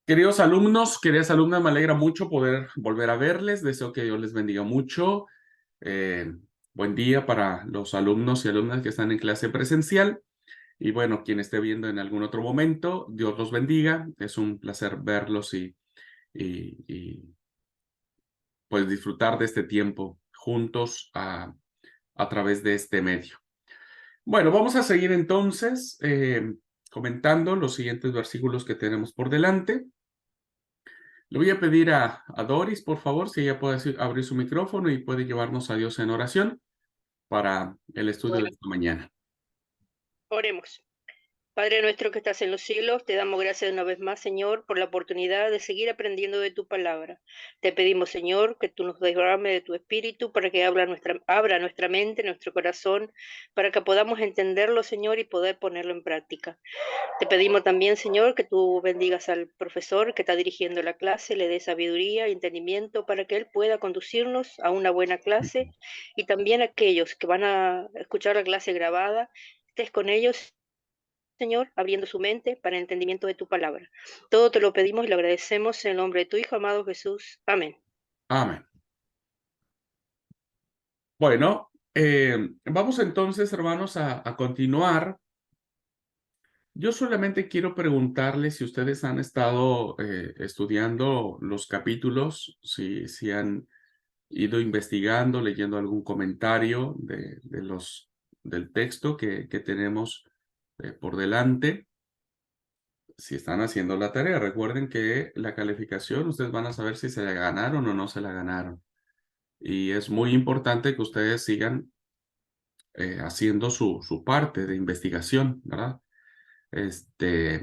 Queridos alumnos, queridas alumnas, me alegra mucho poder volver a verles. Deseo que Dios les bendiga mucho. Eh, Buen día para los alumnos y alumnas que están en clase presencial. Y bueno, quien esté viendo en algún otro momento, Dios los bendiga. Es un placer verlos y pues disfrutar de este tiempo juntos a través de este medio. Bueno, vamos a seguir entonces comentando los siguientes versículos que tenemos por delante. Le voy a pedir a Doris, por favor, si ella puede abrir su micrófono y puede llevarnos a Dios en oración para el estudio de Bueno, esta mañana. oremos. Padre nuestro que estás en los cielos, te damos gracias una vez más, Señor, por la oportunidad de seguir aprendiendo de tu palabra. Te pedimos, Señor, que tú nos derrames de tu espíritu para que abra nuestra mente, nuestro corazón, para que podamos entenderlo, Señor, y poder ponerlo en práctica. Te pedimos también, Señor, que tú bendigas al profesor que está dirigiendo la clase, le dé sabiduría y entendimiento para que él pueda conducirnos a una buena clase y también a aquellos que van a escuchar la clase grabada, estés con ellos, Señor, abriendo su mente para el entendimiento de tu palabra. Todo te lo pedimos y lo agradecemos en el nombre de tu Hijo amado Jesús. Amén. Amén. Bueno, vamos entonces, hermanos, a continuar. Yo solamente quiero preguntarles si ustedes han estado estudiando los capítulos, si han ido investigando, leyendo algún comentario del texto que tenemos por delante. Si están haciendo la tarea, recuerden que la calificación, ustedes van a saber si se la ganaron o no se la ganaron. Y es muy importante que ustedes sigan haciendo su parte de investigación, ¿verdad? Este,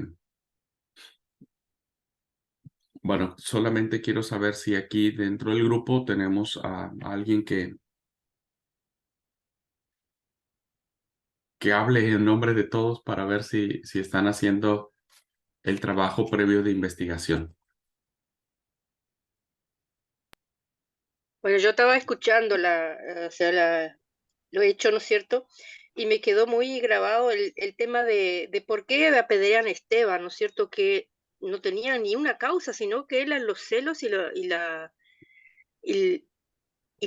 bueno, solamente quiero saber si aquí dentro del grupo tenemos a alguien que hable en nombre de todos para ver si están haciendo el trabajo previo de investigación. Bueno, yo estaba escuchando lo hecho, ¿no es cierto? Y me quedó muy grabado el tema de por qué apedrean a Esteban, ¿no es cierto? Que no tenía ni una causa, sino que eran los celos y, y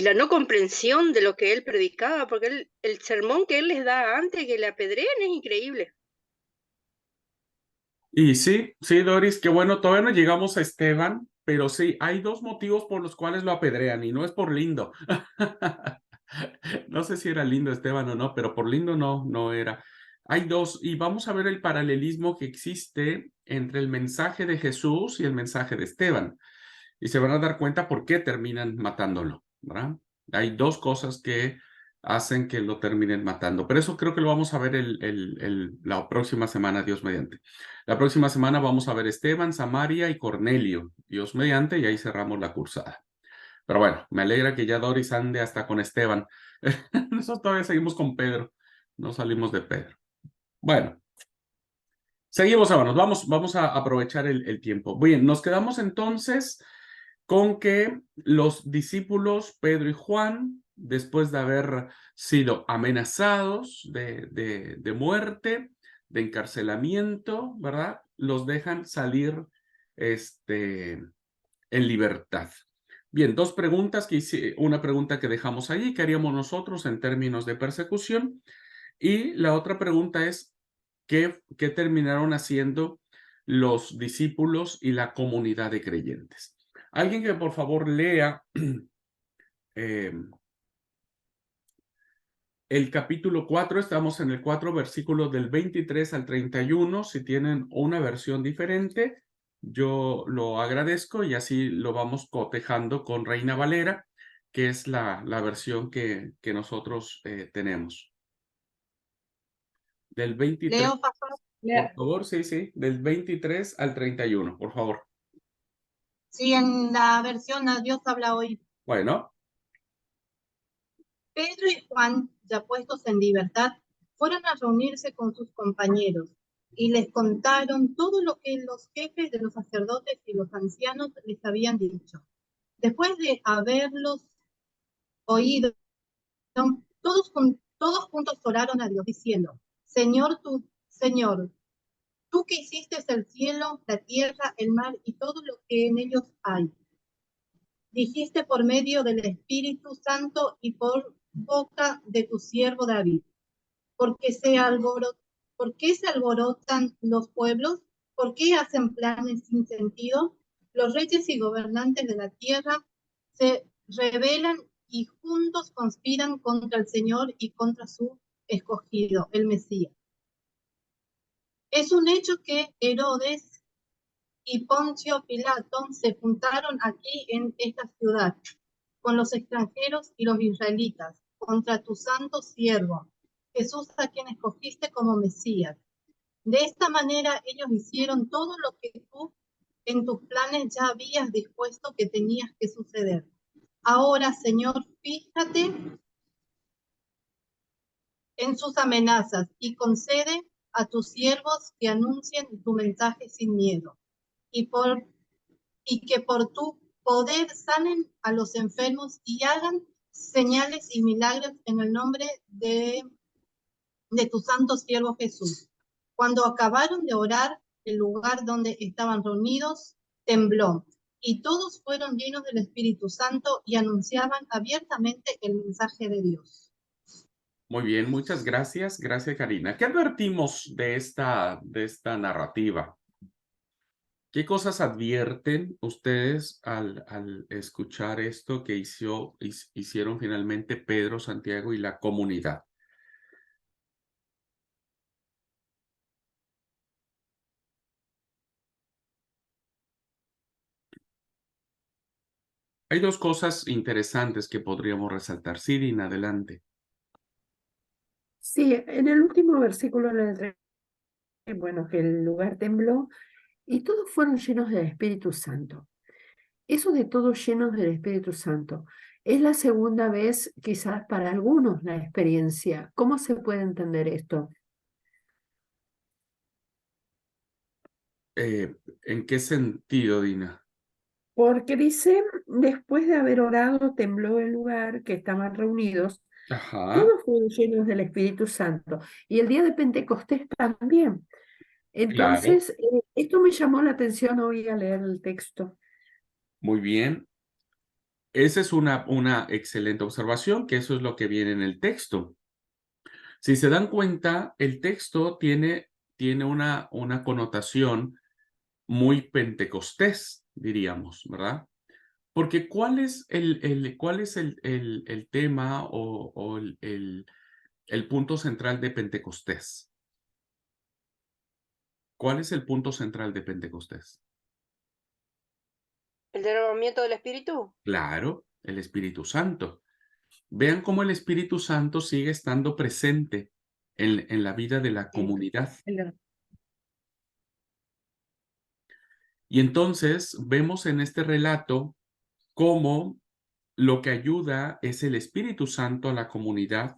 la no comprensión de lo que él predicaba, porque el sermón que él les da antes de que le apedreen es increíble. Y sí, Doris, qué bueno, todavía no llegamos a Esteban, pero sí, hay dos motivos por los cuales lo apedrean y no es por lindo. No sé si era lindo Esteban o no, pero por lindo no era. Hay dos, y vamos a ver el paralelismo que existe entre el mensaje de Jesús y el mensaje de Esteban. Y se van a dar cuenta por qué terminan matándolo, ¿verdad? Hay dos cosas que hacen que lo terminen matando. Pero eso creo que lo vamos a ver la próxima semana, Dios mediante. La próxima semana vamos a ver Esteban, Samaria y Cornelio, Dios mediante, y ahí cerramos la cursada. Pero bueno, me alegra que ya Doris ande hasta con Esteban. Nosotros todavía seguimos con Pedro, no salimos de Pedro. Bueno, seguimos, hermanos, vamos a aprovechar el tiempo. Bien, nos quedamos entonces con que los discípulos Pedro y Juan, después de haber sido amenazados de muerte, de encarcelamiento, ¿verdad? Los dejan salir en libertad. Bien, dos preguntas que hice, una pregunta que dejamos allí, ¿qué haríamos nosotros en términos de persecución? Y la otra pregunta es, ¿qué terminaron haciendo los discípulos y la comunidad de creyentes? Alguien que por favor lea eh, el capítulo 4, estamos en el 4, versículos del 23 al 31. Si tienen una versión diferente, yo lo agradezco y así lo vamos cotejando con Reina Valera, que es la versión que nosotros tenemos. Del 23, Leo, pastor. por favor, sí, del 23 al 31, por favor. Sí, en la versión A Dios habla hoy. Bueno, Pedro y Juan, ya puestos en libertad, fueron a reunirse con sus compañeros y les contaron todo lo que los jefes de los sacerdotes y los ancianos les habían dicho. Después de haberlos oído, todos juntos oraron a Dios diciendo, Señor, Tú que hiciste el cielo, la tierra, el mar y todo lo que en ellos hay. Dijiste por medio del Espíritu Santo y por boca de tu siervo David. ¿Por qué se alborotan los pueblos? ¿Por qué hacen planes sin sentido? Los reyes y gobernantes de la tierra se rebelan y juntos conspiran contra el Señor y contra su escogido, el Mesías. Es un hecho que Herodes y Poncio Pilato se juntaron aquí en esta ciudad con los extranjeros y los israelitas contra tu santo siervo, Jesús, a quien escogiste como Mesías. De esta manera ellos hicieron todo lo que tú en tus planes ya habías dispuesto que tenías que suceder. Ahora, Señor, fíjate en sus amenazas y concede a tus siervos que anuncien tu mensaje sin miedo y que por tu poder sanen a los enfermos y hagan señales y milagros en el nombre de tu santo siervo Jesús. Cuando acabaron de orar, el lugar donde estaban reunidos tembló y todos fueron llenos del Espíritu Santo y anunciaban abiertamente el mensaje de Dios. Muy bien, muchas gracias. Gracias, Karina. ¿Qué advertimos de esta narrativa? ¿Qué cosas advierten ustedes al escuchar esto que hicieron finalmente Pedro, Santiago y la comunidad? Hay dos cosas interesantes que podríamos resaltar. Sirin, adelante. Sí, en el último versículo bueno, que el lugar tembló y todos fueron llenos del Espíritu Santo. Eso de todos llenos del Espíritu Santo es la segunda vez, quizás para algunos, la experiencia. ¿Cómo se puede entender esto? ¿En qué sentido, Dina? Porque dice, después de haber orado, tembló el lugar que estaban reunidos. Ajá. Todos fueron llenos del Espíritu Santo. Y el día de Pentecostés también. Entonces, esto me llamó la atención hoy al leer el texto. Muy bien. Esa es una excelente observación, que eso es lo que viene en el texto. Si se dan cuenta, el texto tiene una connotación muy pentecostés, diríamos, ¿verdad? Porque ¿cuál es el tema o el punto central de Pentecostés? ¿Cuál es el punto central de Pentecostés? ¿El derramamiento del Espíritu? Claro, el Espíritu Santo. Vean cómo el Espíritu Santo sigue estando presente en la vida de la comunidad. Y entonces vemos en este relato cómo lo que ayuda es el Espíritu Santo a la comunidad.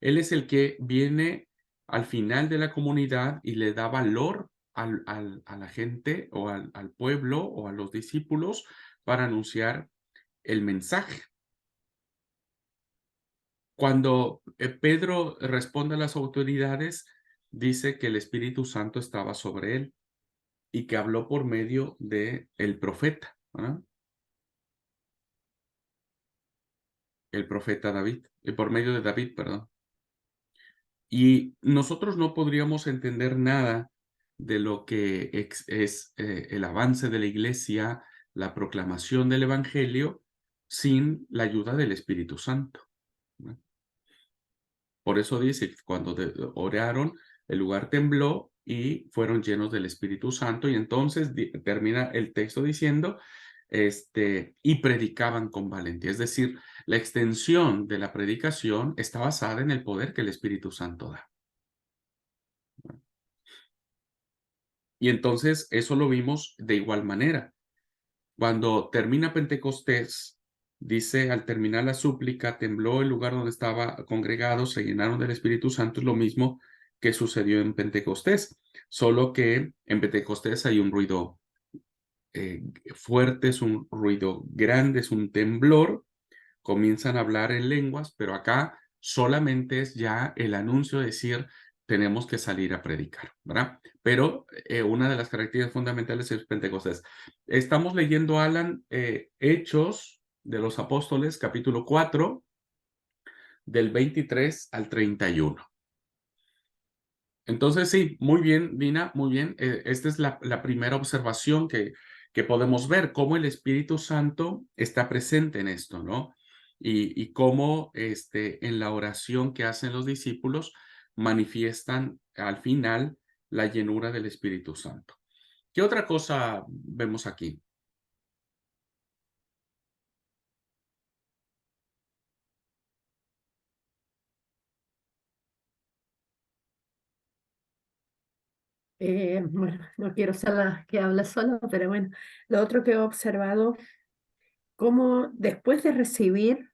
Él es el que viene al final de la comunidad y le da valor a la gente o al pueblo o a los discípulos para anunciar el mensaje. Cuando Pedro responde a las autoridades, dice que el Espíritu Santo estaba sobre él y que habló por medio de el profeta, ¿verdad? El profeta David, por medio de David, perdón. Y nosotros no podríamos entender nada de lo que es el avance de la iglesia, la proclamación del evangelio, sin la ayuda del Espíritu Santo, ¿no? Por eso dice que cuando oraron, el lugar tembló y fueron llenos del Espíritu Santo. Y entonces termina el texto diciendo, y predicaban con valentía. Es decir, la extensión de la predicación está basada en el poder que el Espíritu Santo da. Y entonces eso lo vimos de igual manera. Cuando termina Pentecostés, dice, al terminar la súplica, tembló el lugar donde estaba congregado, se llenaron del Espíritu Santo, es lo mismo que sucedió en Pentecostés, solo que en Pentecostés hay un ruido fuerte, es un ruido grande, es un temblor, comienzan a hablar en lenguas, pero acá solamente es ya el anuncio de decir, tenemos que salir a predicar, ¿verdad? Pero una de las características fundamentales es Pentecostés. Estamos leyendo, Alan, Hechos de los Apóstoles, capítulo 4, del 23 al 31. Entonces, sí, muy bien, Dina, muy bien. Esta es la primera observación que podemos ver, cómo el Espíritu Santo está presente en esto, ¿no? Y cómo en la oración que hacen los discípulos manifiestan al final la llenura del Espíritu Santo. ¿Qué otra cosa vemos aquí? Bueno, no quiero ser la que habla sola, pero bueno, lo otro que he observado, cómo después de recibir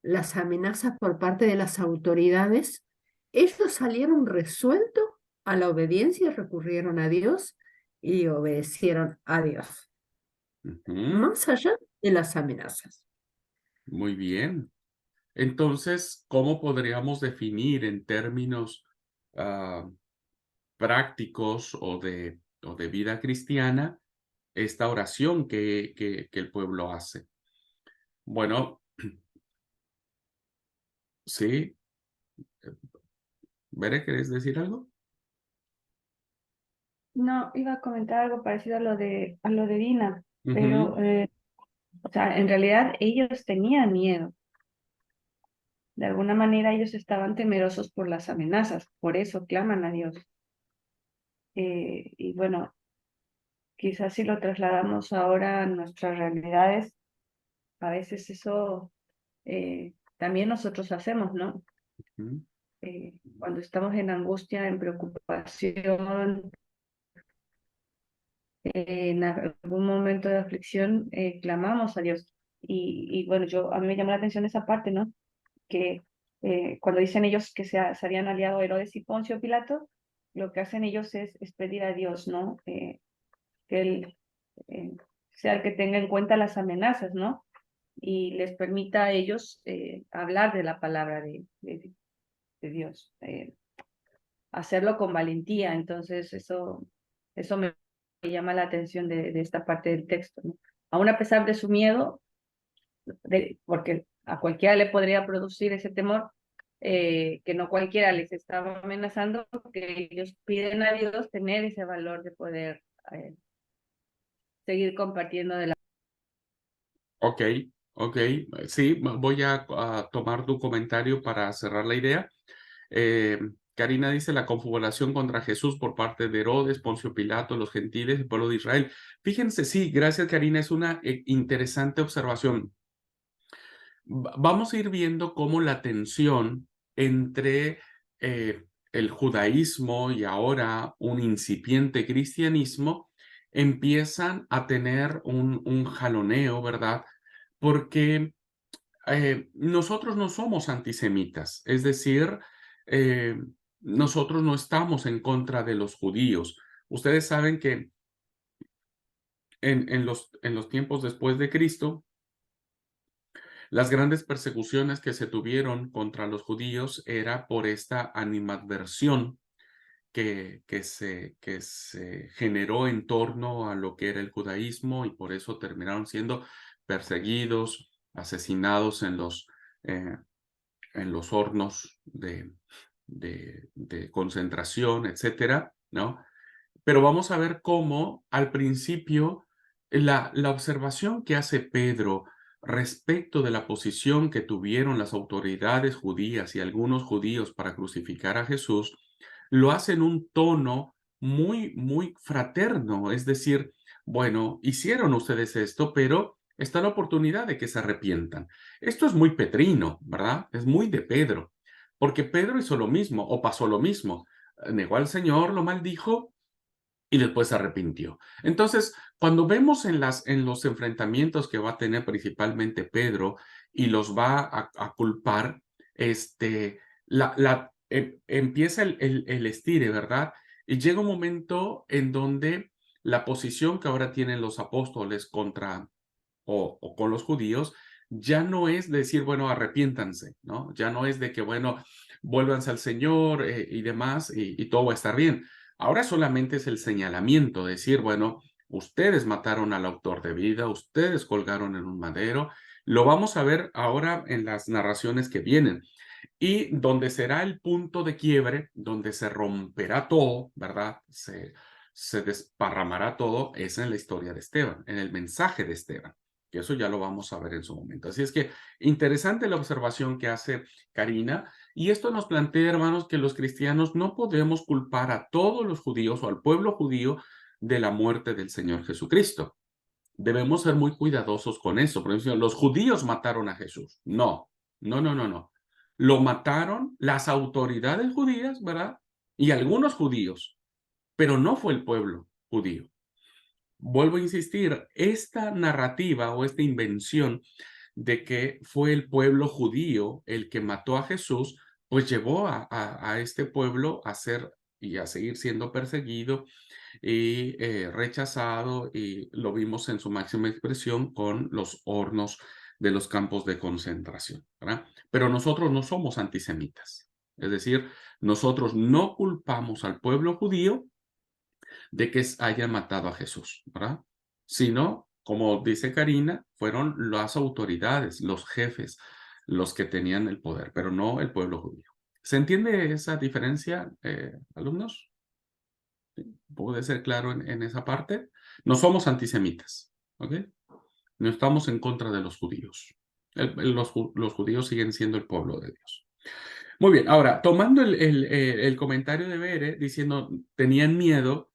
las amenazas por parte de las autoridades, ellos salieron resueltos a la obediencia y recurrieron a Dios y obedecieron a Dios, Ujú, más allá de las amenazas. muy bien. Entonces, ¿cómo podríamos definir en términos prácticos o de vida cristiana esta oración que el pueblo hace? Bueno, sí, ¿Bere, querés decir algo? No, iba a comentar algo parecido a lo de Dina, Ujú, pero o sea, en realidad ellos tenían miedo. De alguna manera ellos estaban temerosos por las amenazas, por eso claman a Dios. Y bueno, quizás si lo trasladamos ahora a nuestras realidades, a veces eso también nosotros hacemos, ¿no? ujú, Cuando estamos en angustia, en preocupación, en algún momento de aflicción, clamamos a Dios. Y bueno, a mí me llamó la atención esa parte, ¿no? Que cuando dicen ellos que se habían aliado Herodes y Poncio Pilato, lo que hacen ellos es pedir a Dios, ¿no? Que Él eh, sea el que tenga en cuenta las amenazas, ¿no? Y les permita a ellos hablar de la palabra de Dios, hacerlo con valentía. Entonces, eso me llama la atención de esta parte del texto, ¿no? Aún a pesar de su miedo, porque a cualquiera le podría producir ese temor, que no cualquiera les estaba amenazando, que ellos piden a Dios tener ese valor de poder seguir compartiendo de la... ok, ok. Sí, voy a tomar tu comentario para cerrar la idea. Eh, Karina dice la confabulación contra Jesús por parte de Herodes, Poncio Pilato, los gentiles, el pueblo de Israel. Fíjense, sí, gracias Karina, es una interesante observación. Vamos a ir viendo cómo la tensión entre el judaísmo y ahora un incipiente cristianismo empiezan a tener un jaloneo, ¿verdad? Porque nosotros no somos antisemitas, es decir, eh, nosotros no estamos en contra de los judíos. Ustedes saben que en los tiempos después de Cristo, las grandes persecuciones que se tuvieron contra los judíos era por esta animadversión que se generó en torno a lo que era el judaísmo y por eso terminaron siendo perseguidos, asesinados en los hornos de concentración, etcétera, ¿no? Pero vamos a ver cómo al principio la observación que hace Pedro respecto de la posición que tuvieron las autoridades judías y algunos judíos para crucificar a Jesús, lo hace en un tono muy, muy fraterno, es decir, bueno, hicieron ustedes esto, pero está la oportunidad de que se arrepientan. Esto es muy petrino, ¿verdad? Es muy de Pedro, porque Pedro hizo lo mismo o pasó lo mismo. Negó al Señor, lo maldijo y después se arrepintió. Entonces, cuando vemos en los enfrentamientos que va a tener principalmente Pedro y los va a culpar, empieza el estire, ¿verdad? Y llega un momento en donde la posición que ahora tienen los apóstoles contra o con los judíos ya no es decir, bueno, arrepiéntanse, ¿no? Ya no es de que, bueno, vuélvanse al Señor y demás y todo va a estar bien. Ahora solamente es el señalamiento, decir, bueno, ustedes mataron al autor de vida, ustedes colgaron en un madero. Lo vamos a ver ahora en las narraciones que vienen. Y donde será el punto de quiebre, donde se romperá todo, ¿verdad? Se desparramará todo, es en la historia de Esteban, en el mensaje de Esteban, que eso ya lo vamos a ver en su momento. Así es que interesante la observación que hace Karina, y esto nos plantea, hermanos, que los cristianos no podemos culpar a todos los judíos o al pueblo judío de la muerte del Señor Jesucristo. Debemos ser muy cuidadosos con eso. Por ejemplo, los judíos mataron a Jesús. No, no, no, no, no. Lo mataron las autoridades judías, ¿verdad? Y algunos judíos, pero no fue el pueblo judío. Vuelvo a insistir, esta narrativa o esta invención de que fue el pueblo judío el que mató a Jesús, pues llevó a este pueblo a ser y a seguir siendo perseguido y rechazado, y lo vimos en su máxima expresión con los hornos de los campos de concentración, ¿verdad? Pero nosotros no somos antisemitas, es decir, nosotros no culpamos al pueblo judío de que haya matado a Jesús, ¿verdad? Sino, como dice Karina, fueron las autoridades, los jefes, los que tenían el poder, pero no el pueblo judío. ¿Se entiende esa diferencia, alumnos? ¿Puede ser claro en esa parte? No somos antisemitas, ¿ok? No estamos en contra de los judíos. Los judíos siguen siendo el pueblo de Dios. Muy bien, ahora, tomando el comentario de Bere, diciendo, tenían miedo,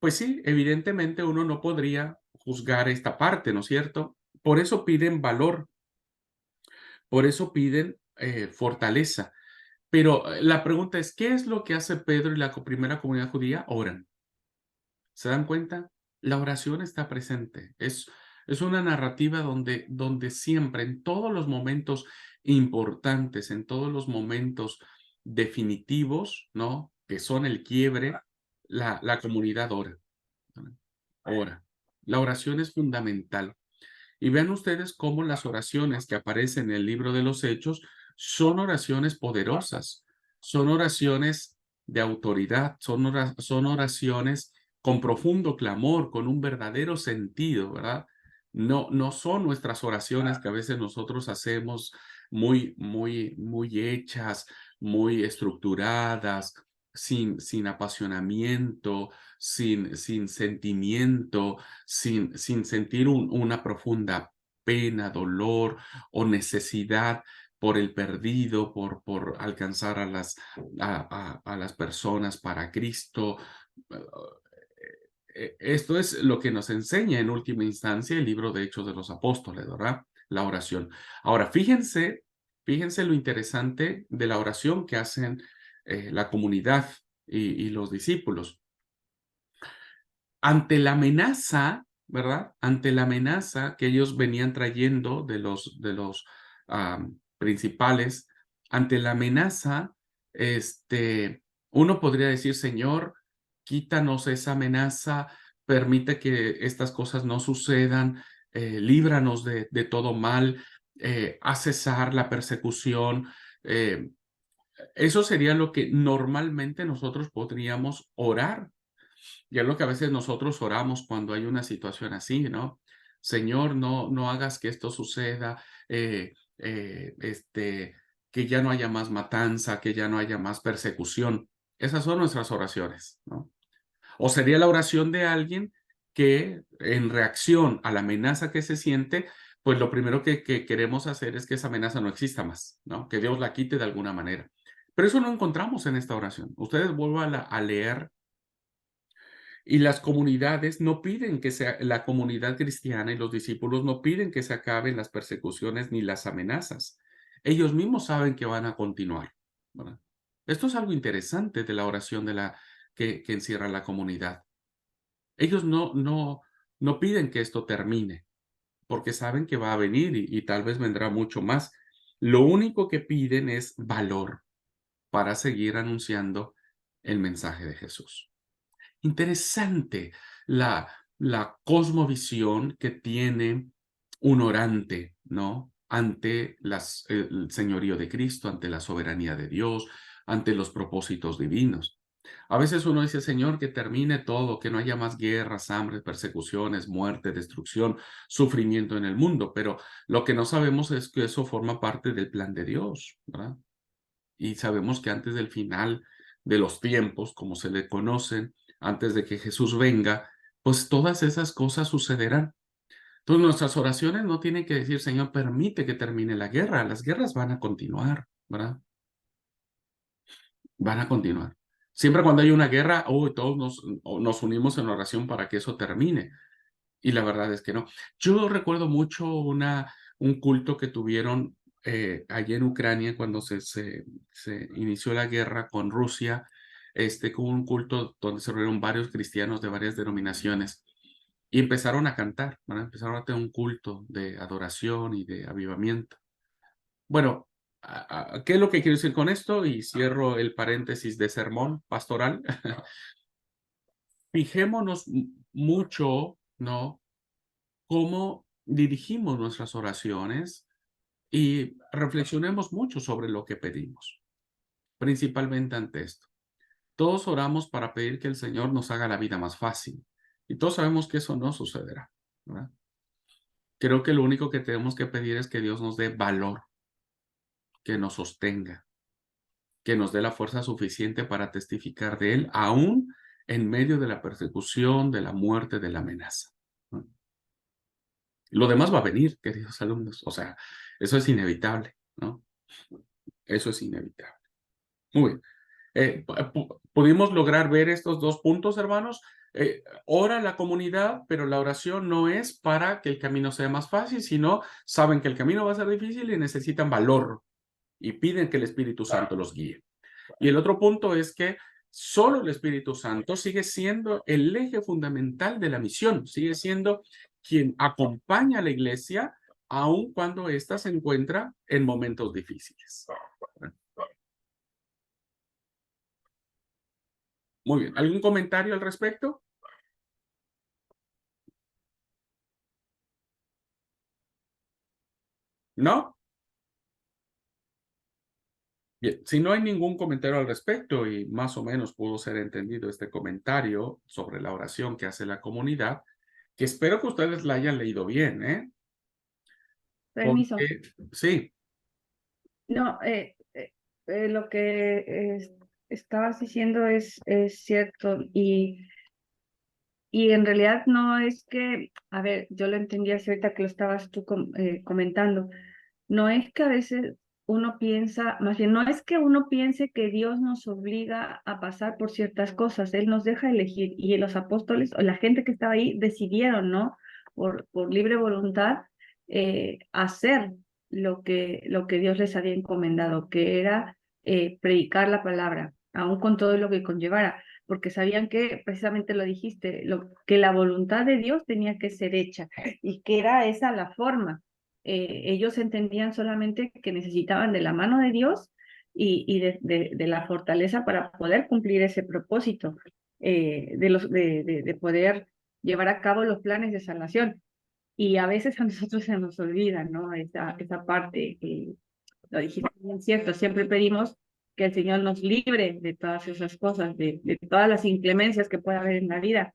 pues sí, evidentemente uno no podría juzgar esta parte, ¿no es cierto? Por eso piden valor, por eso piden fortaleza. Pero la pregunta es, ¿qué es lo que hace Pedro y la primera comunidad judía? Oran. ¿Se dan cuenta? La oración está presente. Es una narrativa donde siempre, en todos los momentos importantes, en todos los momentos definitivos, ¿no? Que son el quiebre, la comunidad ora. Ora. La oración es fundamental. Y vean ustedes cómo las oraciones que aparecen en el libro de los Hechos son oraciones poderosas, son oraciones de autoridad, son oraciones con profundo clamor, con un verdadero sentido, ¿verdad? No son nuestras oraciones que a veces nosotros hacemos muy hechas, muy estructuradas, sin apasionamiento, sin sentimiento, sin sentir una profunda pena, dolor o necesidad por el perdido, por alcanzar a las personas para Cristo. Esto es lo que nos enseña en última instancia el libro de Hechos de los Apóstoles, ¿verdad? La oración. Ahora, fíjense lo interesante de la oración que hacen la comunidad y los discípulos. Ante la amenaza, ¿verdad? Ante la amenaza que ellos venían trayendo de los principales, ante la amenaza, uno podría decir, Señor, quítanos esa amenaza, permite que estas cosas no sucedan, líbranos de todo mal, haz cesar la persecución. Eso sería lo que normalmente nosotros podríamos orar. Y es lo que a veces nosotros oramos cuando hay una situación así, ¿no? Señor, no hagas que esto suceda, que ya no haya más matanza, que ya no haya más persecución. Esas son nuestras oraciones, ¿no? O sería la oración de alguien que en reacción a la amenaza que se siente, pues lo primero que queremos hacer es que esa amenaza no exista más, ¿no? Que Dios la quite de alguna manera. Pero eso no encontramos en esta oración. Ustedes vuelvan a leer. Y las comunidades no piden que sea, la comunidad cristiana y los discípulos no piden que se acaben las persecuciones ni las amenazas. Ellos mismos saben que van a continuar, ¿verdad? Esto es algo interesante de la oración que encierra la comunidad. Ellos no piden que esto termine, porque saben que va a venir y tal vez vendrá mucho más. Lo único que piden es valor para seguir anunciando el mensaje de Jesús. Interesante la cosmovisión que tiene un orante, ¿no? ante el señorío de Cristo, ante la soberanía de Dios, ante los propósitos divinos. A veces uno dice, Señor, que termine todo, que no haya más guerras, hambre, persecuciones, muerte, destrucción, sufrimiento en el mundo, pero lo que no sabemos es que eso forma parte del plan de Dios, ¿verdad? Y sabemos que antes del final de los tiempos, como se le conocen, antes de que Jesús venga, pues todas esas cosas sucederán. Entonces nuestras oraciones no tienen que decir, Señor, permite que termine la guerra. Las guerras van a continuar, ¿verdad? Van a continuar. Siempre cuando hay una guerra, todos nos unimos en oración para que eso termine. Y la verdad es que no. Yo recuerdo mucho un culto que tuvieron allí en Ucrania cuando se inició la guerra con Rusia, con un culto donde se reunieron varios cristianos de varias denominaciones y empezaron a cantar, ¿verdad? Empezaron a tener un culto de adoración y de avivamiento. Bueno, ¿qué es lo que quiero decir con esto? Y cierro el paréntesis de sermón pastoral. Fijémonos mucho, ¿no? Cómo dirigimos nuestras oraciones y reflexionemos mucho sobre lo que pedimos, principalmente ante esto. Todos oramos para pedir que el Señor nos haga la vida más fácil y todos sabemos que eso no sucederá, ¿verdad? Creo que lo único que tenemos que pedir es que Dios nos dé valor, que nos sostenga, que nos dé la fuerza suficiente para testificar de Él, aún en medio de la persecución, de la muerte, de la amenaza, ¿no? Lo demás va a venir, queridos alumnos. O sea, eso es inevitable, ¿no? Eso es inevitable. Muy bien. ¿Pudimos lograr ver estos dos puntos, hermanos? Ora la comunidad, pero la oración no es para que el camino sea más fácil, sino saben que el camino va a ser difícil y necesitan valor y piden que el Espíritu Santo los guíe. Y el otro punto es que solo el Espíritu Santo sigue siendo el eje fundamental de la misión, sigue siendo quien acompaña a la iglesia aun cuando ésta se encuentra en momentos difíciles. Muy bien. ¿Algún comentario al respecto? ¿No? Bien, si no hay ningún comentario al respecto y más o menos pudo ser entendido este comentario sobre la oración que hace la comunidad, que espero que ustedes la hayan leído bien, ¿eh? Permiso. Porque, sí, No, lo que estabas diciendo es cierto y en realidad no es que, a ver, yo lo entendí así ahorita que lo estabas tú comentando, no es que a veces uno piensa, más bien no es que uno piense que Dios nos obliga a pasar por ciertas cosas, Él nos deja elegir y los apóstoles o la gente que estaba ahí decidieron, ¿no? Por libre voluntad, hacer lo que Dios les había encomendado, que era predicar la palabra, aún con todo lo que conllevara, porque sabían que, precisamente lo dijiste, que la voluntad de Dios tenía que ser hecha y que era esa la forma. Ellos entendían solamente que necesitaban de la mano de Dios y de la fortaleza para poder cumplir ese propósito, de poder llevar a cabo los planes de salvación. Y a veces a nosotros se nos olvida, ¿no? Esa parte, lo dijiste bien cierto, siempre pedimos que el Señor nos libre de todas esas cosas, de todas las inclemencias que pueda haber en la vida,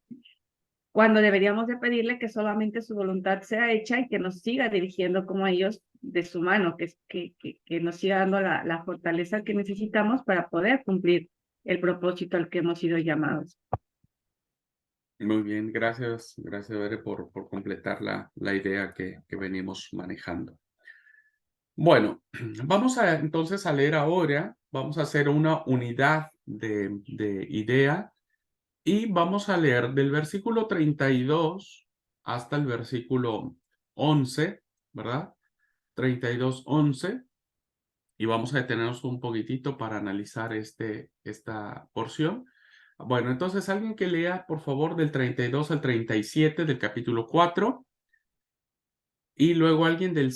cuando deberíamos de pedirle que solamente su voluntad sea hecha y que nos siga dirigiendo como a ellos de su mano, que nos siga dando la fortaleza que necesitamos para poder cumplir el propósito al que hemos sido llamados. muy bien, gracias, Bere, por completar la idea que venimos manejando. Bueno, vamos entonces a leer ahora, vamos a hacer una unidad de idea y vamos a leer del versículo 32 hasta el versículo 11, ¿verdad? 32, 11. Y vamos a detenernos un poquitito para analizar esta porción. Bueno, entonces alguien que lea, por favor, del 32 al 37 del capítulo 4 y luego alguien del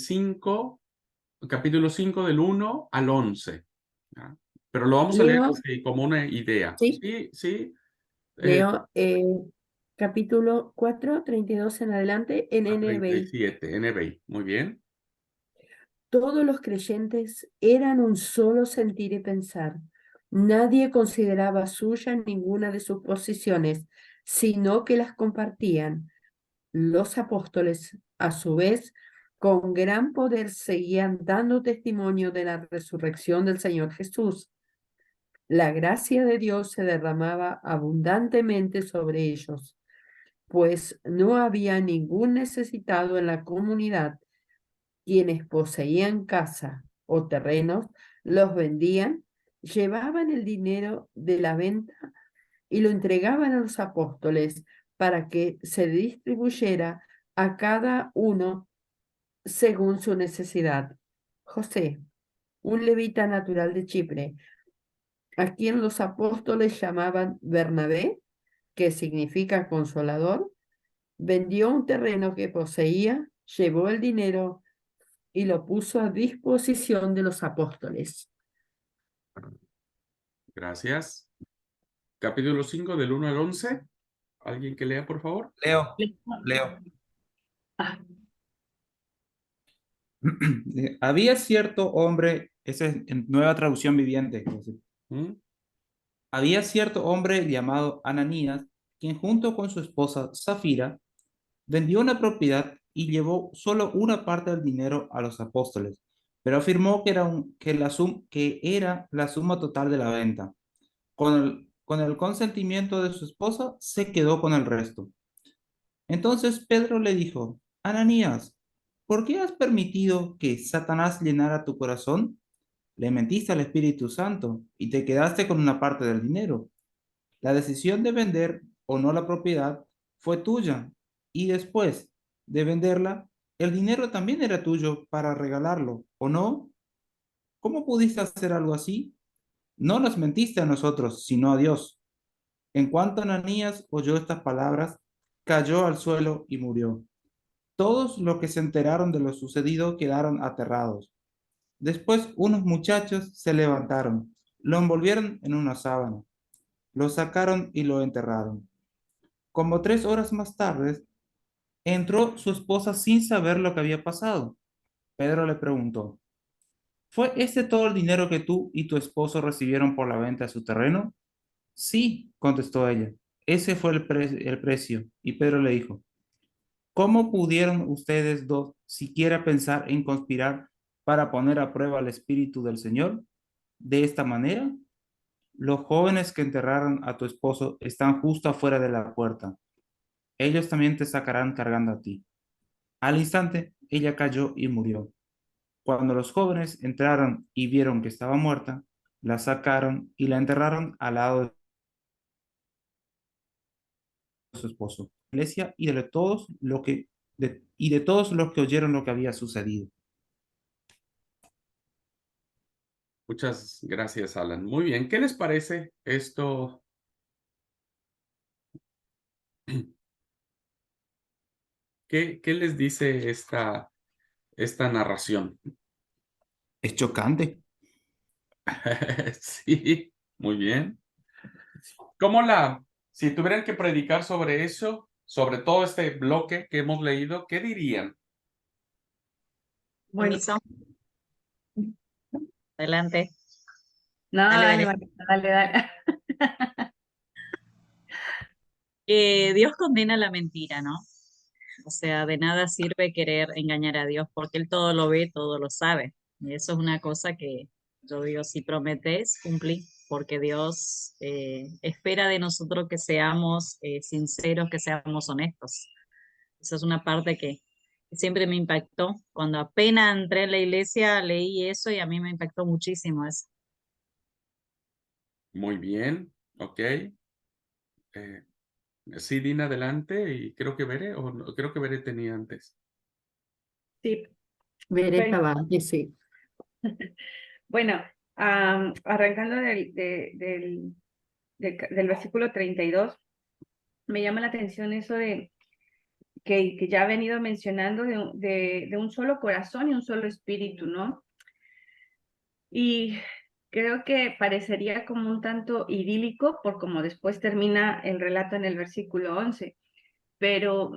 capítulo 5 del 1 al 11. ¿Ya? Pero lo vamos a leer Leo, así, como una idea. sí, Sí, sí. leo capítulo 4, 32 en adelante en NBI. 37, NBI. Muy bien. Todos los creyentes eran un solo sentir y pensar. Nadie consideraba suya ninguna de sus posiciones, sino que las compartían. Los apóstoles, a su vez, con gran poder seguían dando testimonio de la resurrección del Señor Jesús. La gracia de Dios se derramaba abundantemente sobre ellos, pues no había ningún necesitado en la comunidad. Quienes poseían casa o terrenos los vendían, llevaban el dinero de la venta y lo entregaban a los apóstoles para que se distribuyera a cada uno según su necesidad. José, un levita natural de Chipre, a quien los apóstoles llamaban Bernabé, que significa consolador, vendió un terreno que poseía, llevó el dinero y lo puso a disposición de los apóstoles. Gracias. Capítulo 5 del 1 al 11. ¿Alguien que lea, por favor? Leo. Ah, Había cierto hombre, esa es en Nueva Traducción Viviente. ¿Mm? Había cierto hombre llamado Ananías, quien junto con su esposa Zafira vendió una propiedad y llevó solo una parte del dinero a los apóstoles, pero afirmó que era la suma total de la venta. Con el consentimiento de su esposa, se quedó con el resto. Entonces Pedro le dijo: Ananías, ¿por qué has permitido que Satanás llenara tu corazón? Le mentiste al Espíritu Santo y te quedaste con una parte del dinero. La decisión de vender o no la propiedad fue tuya, y después de venderla, el dinero también era tuyo para regalarlo, ¿o no? ¿Cómo pudiste hacer algo así? No nos mentiste a nosotros, sino a Dios. En cuanto Ananías oyó estas palabras, cayó al suelo y murió. Todos los que se enteraron de lo sucedido quedaron aterrados. Después unos muchachos se levantaron, lo envolvieron en una sábana, lo sacaron y lo enterraron. Como 3 horas más tarde, entró su esposa sin saber lo que había pasado. Pedro le preguntó: ¿Fue este todo el dinero que tú y tu esposo recibieron por la venta de su terreno? Sí, contestó ella. Ese fue el precio. Y Pedro le dijo: ¿Cómo pudieron ustedes dos siquiera pensar en conspirar para poner a prueba el Espíritu del Señor? De esta manera, los jóvenes que enterraron a tu esposo están justo afuera de la puerta. Ellos también te sacarán cargando a ti. Al instante, ella cayó y murió. Cuando los jóvenes entraron y vieron que estaba muerta, la sacaron y la enterraron al lado de su esposo. Iglesia y de todos los que oyeron lo que había sucedido. Muchas gracias, Alan. Muy bien. ¿Qué les parece esto? ¿Qué les dice esta narración? Es chocante. Sí, muy bien. Si tuvieran que predicar sobre eso, sobre todo este bloque que hemos leído, ¿qué dirían? bueno, Permiso. Adelante. no, Dale, dale, dale. Marita, dale. Dios condena la mentira, ¿no? O sea, de nada sirve querer engañar a Dios porque Él todo lo ve, todo lo sabe. Y eso es una cosa que yo digo, si prometes, cumplí, porque Dios espera de nosotros que seamos sinceros, que seamos honestos. Esa es una parte que siempre me impactó. Cuando apenas entré en la iglesia, leí eso y a mí me impactó muchísimo eso. Muy bien, ok. Sí, Dina, adelante, y creo que creo que Veré tenía antes. Sí, Veré pero, estaba antes, sí. bueno, arrancando del versículo 32, me llama la atención eso de que ya ha venido mencionando de un solo corazón y un solo espíritu, ¿no? Y creo que parecería como un tanto idílico por como después termina el relato en el versículo 11, pero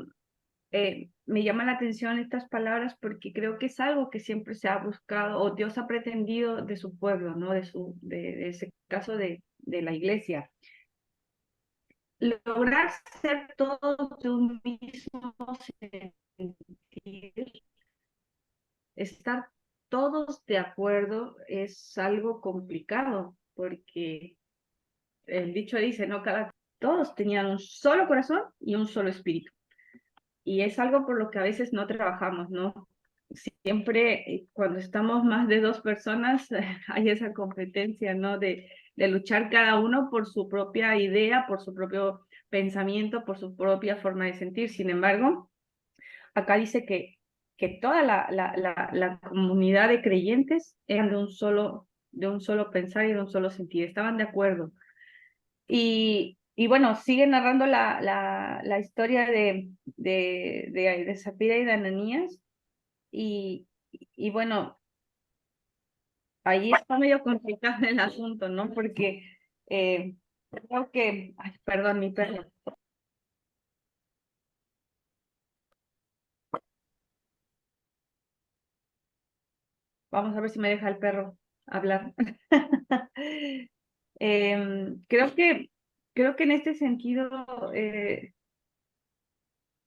me llama la atención estas palabras porque creo que es algo que siempre se ha buscado o Dios ha pretendido de su pueblo, ¿no? De ese caso de la iglesia. Lograr ser todos de un mismo sentir, estar todos de acuerdo es algo complicado porque el dicho dice, ¿no? Todos tenían un solo corazón y un solo espíritu. Y es algo por lo que a veces no trabajamos, ¿no? Siempre cuando estamos más de dos personas hay esa competencia, ¿no? De luchar cada uno por su propia idea, por su propio pensamiento, por su propia forma de sentir. Sin embargo, acá dice que toda la comunidad de creyentes eran de un solo pensar y de un solo sentir, estaban de acuerdo. Y bueno, sigue narrando la historia de Zafira y de Ananías. Y bueno, ahí está medio complicado el asunto, ¿no? Porque creo que, ay, perdón, mi perro. Vamos a ver si me deja el perro hablar. Creo que en este sentido,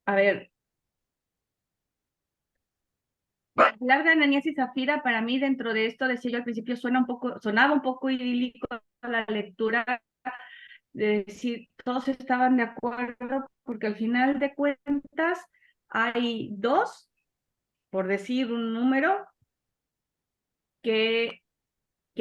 a ver, hablar de Ananías y Zafira, para mí, dentro de esto, decía yo al principio, sonaba un poco idílico la lectura, de decir, todos estaban de acuerdo, porque al final de cuentas hay dos, por decir un número, que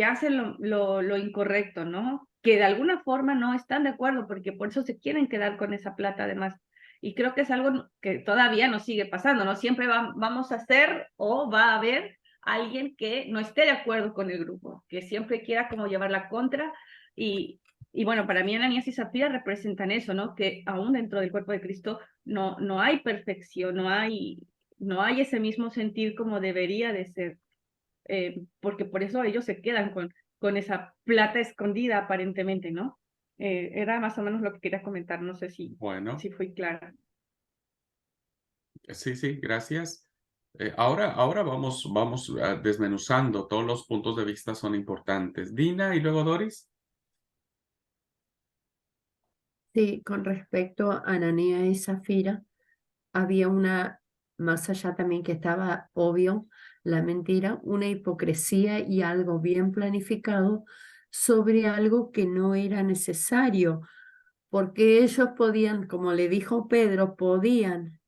hacen lo incorrecto, ¿no? Que de alguna forma no están de acuerdo, porque por eso se quieren quedar con esa plata además. Y creo que es algo que todavía nos sigue pasando, ¿no? Siempre vamos a hacer o va a haber alguien que no esté de acuerdo con el grupo, que siempre quiera como llevar la contra. Y bueno, para mí Ananías y Zafira representan eso, ¿no? Que aún dentro del cuerpo de Cristo no hay perfección, no hay ese mismo sentir como debería de ser. Porque por eso ellos se quedan con esa plata escondida aparentemente, ¿no? Era más o menos lo que quería comentar, no sé si fui clara. Sí, gracias. Ahora vamos desmenuzando, todos los puntos de vista son importantes. Dina y luego Doris. Sí, con respecto a Ananías y Zafira, había más allá también que estaba obvio, la mentira, una hipocresía y algo bien planificado sobre algo que no era necesario, porque ellos podían, como le dijo Pedro, podían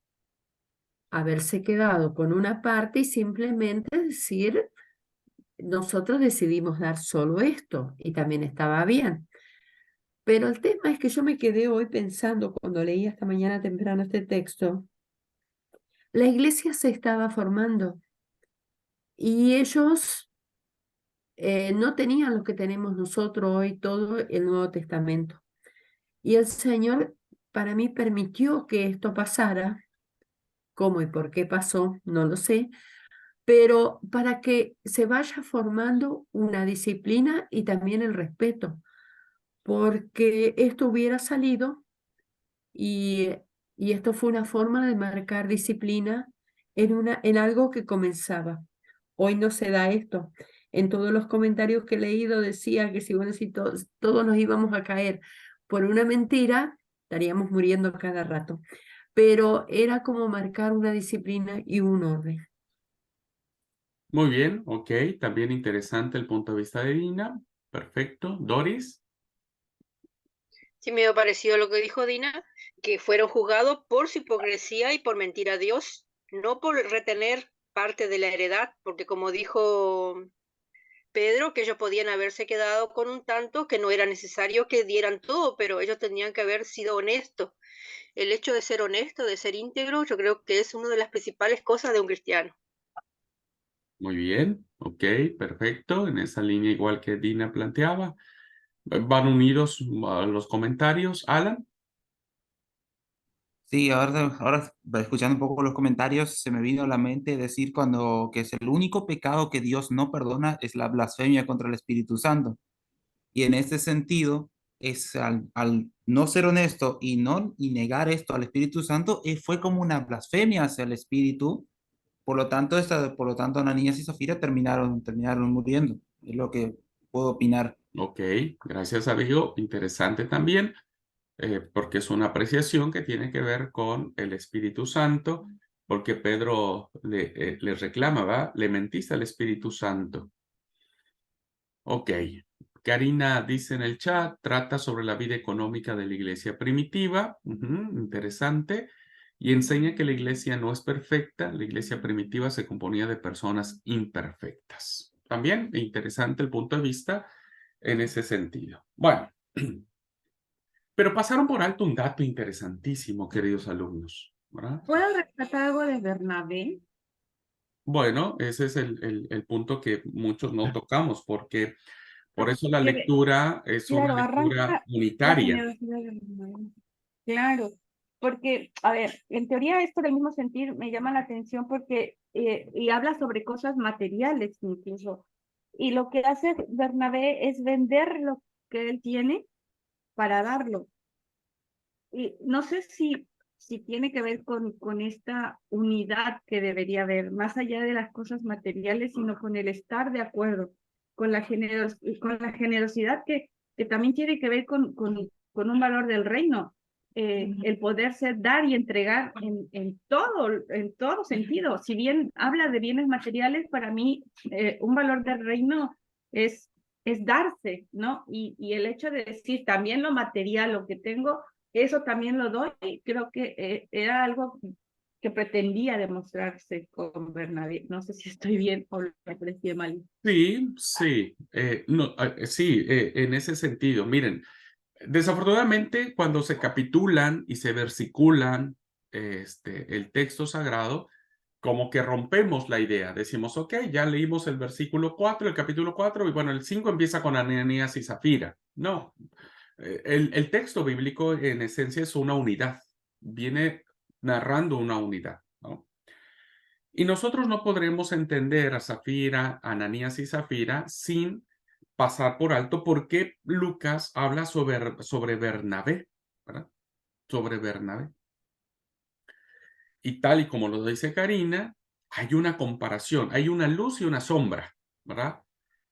haberse quedado con una parte y simplemente decir, nosotros decidimos dar solo esto, y también estaba bien. Pero el tema es que yo me quedé hoy pensando, cuando leí esta mañana temprano este texto, la iglesia se estaba formando y ellos no tenían lo que tenemos nosotros hoy, todo el Nuevo Testamento. Y el Señor para mí permitió que esto pasara. ¿Cómo y por qué pasó? No lo sé. Pero para que se vaya formando una disciplina y también el respeto, porque esto hubiera salido y esto fue una forma de marcar disciplina en algo que comenzaba. Hoy no se da esto. En todos los comentarios que he leído decía que si todos nos íbamos a caer por una mentira, estaríamos muriendo cada rato. Pero era como marcar una disciplina y un orden. Muy bien, ok. También interesante el punto de vista de Dina. Perfecto. Doris. Sí, me pareció lo que dijo Dina, que fueron juzgados por su hipocresía y por mentir a Dios, no por retener parte de la heredad, porque como dijo Pedro, que ellos podían haberse quedado con un tanto, que no era necesario que dieran todo, pero ellos tenían que haber sido honestos. El hecho de ser honesto, de ser íntegro, yo creo que es una de las principales cosas de un cristiano. Muy bien, ok, perfecto. En esa línea igual que Dina planteaba. Van unidos los comentarios. Alan. Sí, ahora escuchando un poco los comentarios, se me vino a la mente decir que es el único pecado que Dios no perdona es la blasfemia contra el Espíritu Santo. Y en este sentido, al no ser honesto y negar esto al Espíritu Santo, fue como una blasfemia hacia el Espíritu. Por lo tanto, Ananías y Zafira terminaron muriendo. Es lo que puedo opinar. Ok, gracias amigo. Interesante también, porque es una apreciación que tiene que ver con el Espíritu Santo, porque Pedro le reclama, ¿va? Le mentiste al Espíritu Santo. Ok. Karina dice en el chat, trata sobre la vida económica de la iglesia primitiva. Interesante. Y enseña que la iglesia no es perfecta. La iglesia primitiva se componía de personas imperfectas. También interesante el punto de vista en ese sentido. Bueno, pero pasaron por alto un dato interesantísimo, queridos alumnos, ¿verdad? ¿Puedo rescatar algo de Bernabé? Bueno, ese es el punto que muchos no tocamos, porque por eso la Que, lectura es una claro, lectura arranca la unitaria. generosidad de Bernabé. Claro, porque, a ver, en teoría esto del mismo sentir me llama la atención porque, y habla sobre cosas materiales incluso, y lo que hace Bernabé es vender lo que él tiene para darlo. Y no sé si tiene que ver con esta unidad que debería haber, más allá de las cosas materiales, sino con el estar de acuerdo, con la generosidad que también tiene que ver con un valor del reino. El poderse dar y entregar en todo sentido. Si bien habla de bienes materiales, para mí un valor del reino es darse, ¿no? Y el hecho de decir también lo material, lo que tengo, eso también lo doy. Creo que era algo que pretendía demostrarse con Bernabé. No sé si estoy bien o lo aprecié mal. Sí, sí, no, sí, en ese sentido. Miren, desafortunadamente cuando se capitulan y se versiculan el texto sagrado, como que rompemos la idea. Decimos, ok, ya leímos el versículo 4, el capítulo 4, y bueno, el 5 empieza con Ananías y Zafira. No, el texto bíblico en esencia es una unidad, viene narrando una unidad, ¿no? Y nosotros no podremos entender a Zafira, Ananías y Zafira sin pasar por alto por qué Lucas habla sobre Bernabé, ¿verdad? Sobre Bernabé. Y tal y como lo dice Karina, hay una comparación, hay una luz y una sombra, ¿verdad?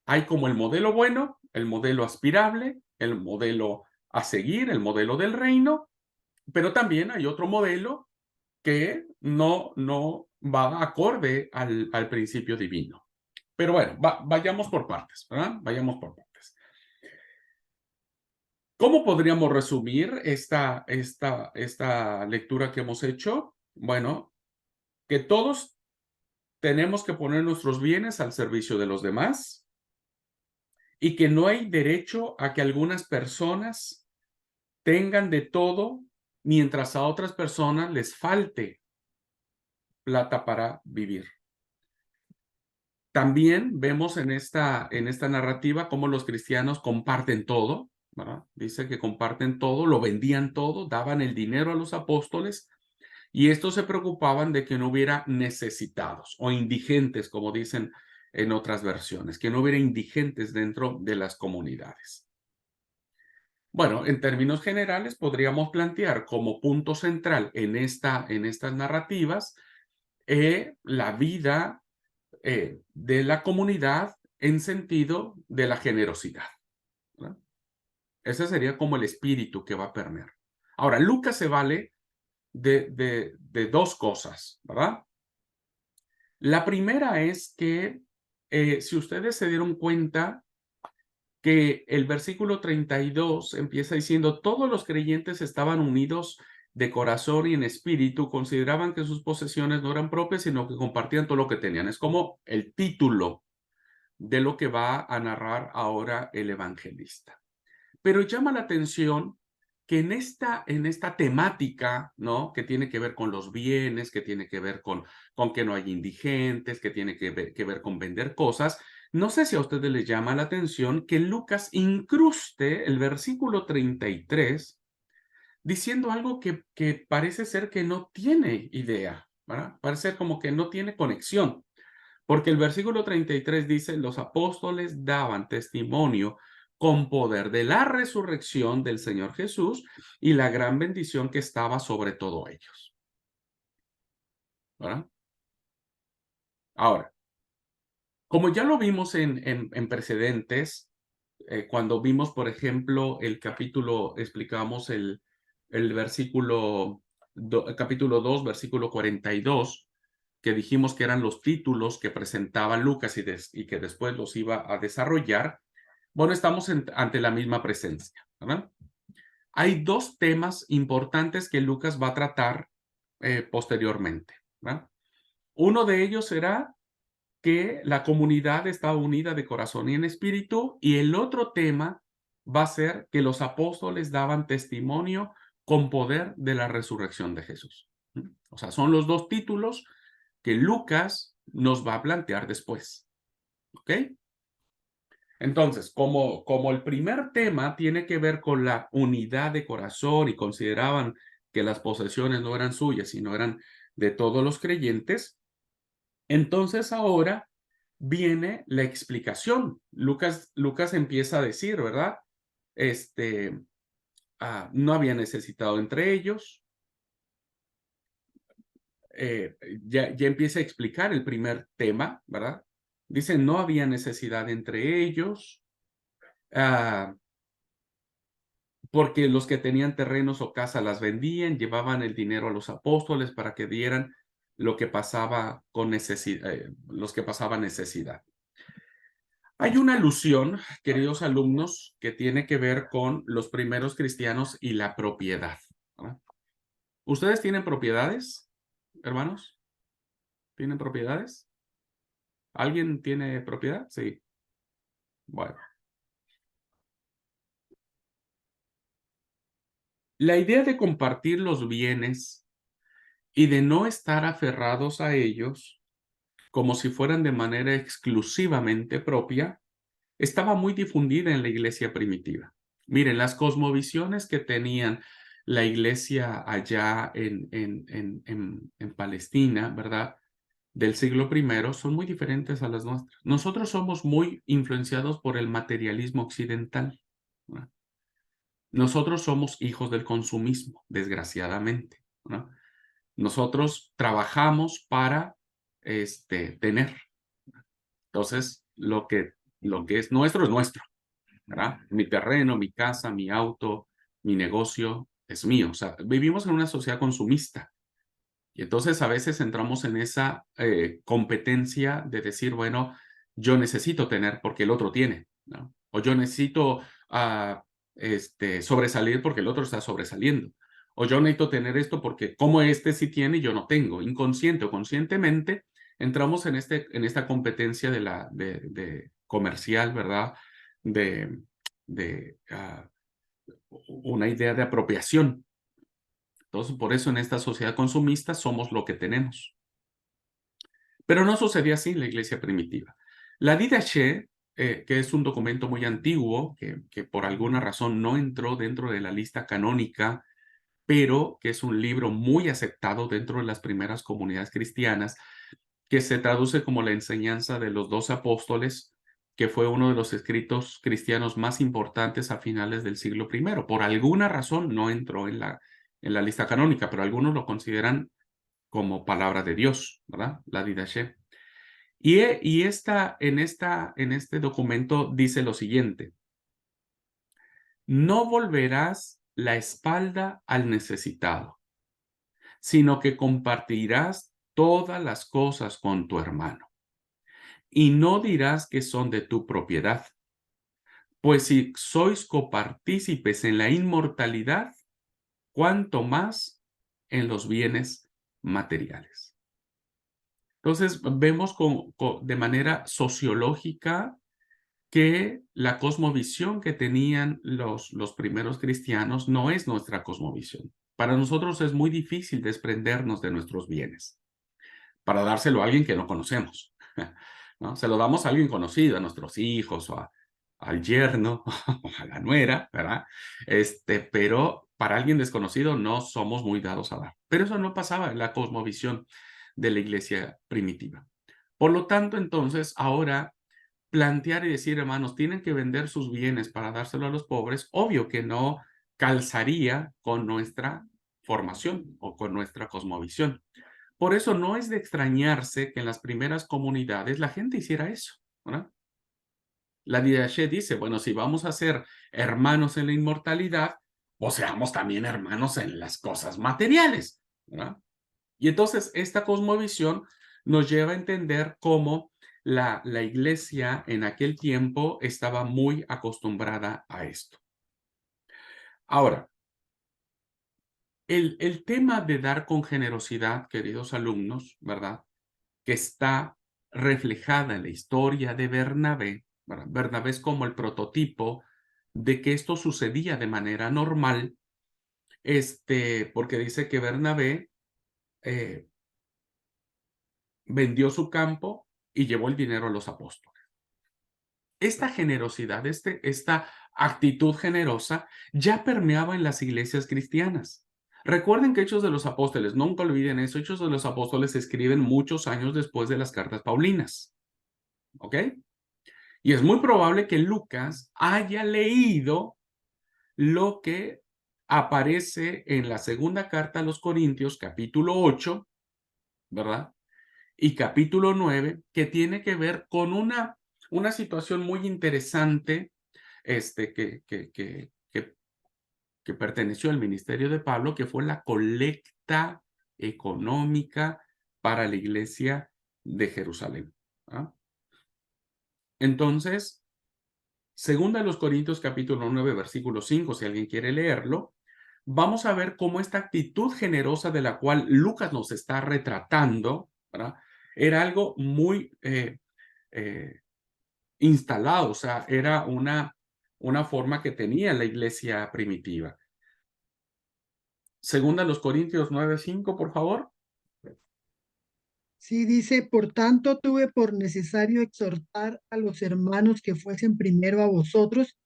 Hay como el modelo bueno, el modelo aspirable, el modelo a seguir, el modelo del reino, pero también hay otro modelo que no va acorde al principio divino. Pero bueno, vayamos por partes, ¿verdad? Vayamos por partes. ¿Cómo podríamos resumir esta lectura que hemos hecho? Bueno, que todos tenemos que poner nuestros bienes al servicio de los demás y que no hay derecho a que algunas personas tengan de todo mientras a otras personas les falte plata para vivir. También vemos en esta narrativa cómo los cristianos comparten todo, ¿verdad? Dice que comparten todo, lo vendían todo, daban el dinero a los apóstoles y estos se preocupaban de que no hubiera necesitados o indigentes, como dicen en otras versiones, que no hubiera indigentes dentro de las comunidades. Bueno, en términos generales podríamos plantear como punto central en estas narrativas la vida de la comunidad en sentido de la generosidad, ¿verdad? Ese sería como el espíritu que va a permear. Ahora, Lucas se vale de dos cosas, ¿verdad? La primera es que si ustedes se dieron cuenta que el versículo 32 empieza diciendo, todos los creyentes estaban unidos de corazón y en espíritu, consideraban que sus posesiones no eran propias, sino que compartían todo lo que tenían. Es como el título de lo que va a narrar ahora el evangelista. Pero llama la atención que en esta temática, ¿no? Que tiene que ver con los bienes, que tiene que ver con que no hay indigentes, que tiene que ver con vender cosas, no sé si a ustedes les llama la atención que Lucas incruste el versículo 33 diciendo algo que parece ser que no tiene idea, ¿verdad? Parece ser como que no tiene conexión. Porque el versículo 33 dice, los apóstoles daban testimonio con poder de la resurrección del Señor Jesús y la gran bendición que estaba sobre todos ellos. ¿Verdad? Ahora, como ya lo vimos en precedentes, cuando vimos, por ejemplo, el capítulo, explicamos el versículo, capítulo 2, versículo 42, que dijimos que eran los títulos que presentaba Lucas y que después los iba a desarrollar. Bueno, estamos ante la misma presencia, ¿verdad? Hay dos temas importantes que Lucas va a tratar posteriormente, ¿verdad? Uno de ellos será que la comunidad estaba unida de corazón y en espíritu, y el otro tema va a ser que los apóstoles daban testimonio con poder de la resurrección de Jesús. O sea, son los dos títulos que Lucas nos va a plantear después. ¿Ok? Entonces, como el primer tema tiene que ver con la unidad de corazón y consideraban que las posesiones no eran suyas, sino eran de todos los creyentes, entonces ahora viene la explicación. Lucas empieza a decir, ¿verdad? No había necesitado entre ellos. Ya empieza a explicar el primer tema, ¿verdad? Dice, no había necesidad entre ellos, porque los que tenían terrenos o casas las vendían, llevaban el dinero a los apóstoles para que dieran lo que pasaba con necesidad, los que pasaban necesidad. Hay una alusión, queridos alumnos, que tiene que ver con los primeros cristianos y la propiedad, ¿verdad? ¿Ustedes tienen propiedades, hermanos? ¿Tienen propiedades? ¿Alguien tiene propiedad? Sí. Bueno. La idea de compartir los bienes y de no estar aferrados a ellos como si fueran de manera exclusivamente propia, estaba muy difundida en la iglesia primitiva. Miren, las cosmovisiones que tenían la iglesia allá en Palestina, ¿verdad? Del siglo I son muy diferentes a las nuestras. Nosotros somos muy influenciados por el materialismo occidental, ¿verdad? Nosotros somos hijos del consumismo, desgraciadamente, ¿verdad? Nosotros trabajamos para tener. Entonces, lo que es nuestro, ¿verdad? Mi terreno, mi casa, mi auto, mi negocio es mío. O sea, vivimos en una sociedad consumista. Y entonces a veces entramos en esa competencia de decir, bueno, yo necesito tener porque el otro tiene, ¿no? O yo necesito sobresalir porque el otro está sobresaliendo. O yo necesito tener esto porque como este sí tiene y yo no tengo. Inconsciente o conscientemente entramos en esta competencia de comercial, ¿verdad? De una idea de apropiación. Entonces, por eso en esta sociedad consumista somos lo que tenemos. Pero no sucedía así en la iglesia primitiva. La Didache, que es un documento muy antiguo, que por alguna razón no entró dentro de la lista canónica, pero que es un libro muy aceptado dentro de las primeras comunidades cristianas, que se traduce como la enseñanza de los 12 apóstoles, que fue uno de los escritos cristianos más importantes a finales del siglo I. Por alguna razón no entró en la lista canónica, pero algunos lo consideran como palabra de Dios, ¿verdad? La Didache. Y en este documento dice lo siguiente: no volverás la espalda al necesitado, sino que compartirás todas las cosas con tu hermano. Y no dirás que son de tu propiedad, pues si sois copartícipes en la inmortalidad, cuanto más en los bienes materiales. Entonces, vemos de manera sociológica que la cosmovisión que tenían los primeros cristianos no es nuestra cosmovisión. Para nosotros es muy difícil desprendernos de nuestros bienes para dárselo a alguien que no conocemos, ¿no? Se lo damos a alguien conocido, a nuestros hijos o al yerno o a la nuera, ¿verdad? Pero para alguien desconocido no somos muy dados a dar. Pero eso no pasaba en la cosmovisión de la iglesia primitiva. Por lo tanto, entonces, ahora plantear y decir, hermanos, tienen que vender sus bienes para dárselo a los pobres, obvio que no calzaría con nuestra formación o con nuestra cosmovisión. Por eso no es de extrañarse que en las primeras comunidades la gente hiciera eso, ¿verdad? La Didache dice, bueno, si vamos a ser hermanos en la inmortalidad, pues seamos también hermanos en las cosas materiales, ¿verdad? Y entonces esta cosmovisión nos lleva a entender cómo la iglesia en aquel tiempo estaba muy acostumbrada a esto. Ahora, el tema de dar con generosidad, queridos alumnos, ¿verdad? Que está reflejada en la historia de Bernabé, ¿verdad? Bernabé es como el prototipo de que esto sucedía de manera normal, porque dice que Bernabé vendió su campo y llevó el dinero a los apóstoles. Esta generosidad, esta actitud generosa ya permeaba en las iglesias cristianas. Recuerden que Hechos de los Apóstoles, nunca olviden eso, Hechos de los Apóstoles se escriben muchos años después de las cartas paulinas. ¿Ok? Y es muy probable que Lucas haya leído lo que aparece en la segunda carta a los Corintios, capítulo 8, ¿verdad? Y capítulo 9, que tiene que ver con una situación muy interesante que perteneció al ministerio de Pablo, que fue la colecta económica para la iglesia de Jerusalén. ¿Ah? Entonces, segunda de los Corintios capítulo 9, versículo 5, si alguien quiere leerlo, vamos a ver cómo esta actitud generosa de la cual Lucas nos está retratando, ¿verdad? Era algo muy instalado, o sea, era una forma que tenía la iglesia primitiva. Segunda de los Corintios 9:5, por favor. Sí, dice, por tanto tuve por necesario exhortar a los hermanos que fuesen primero a vosotros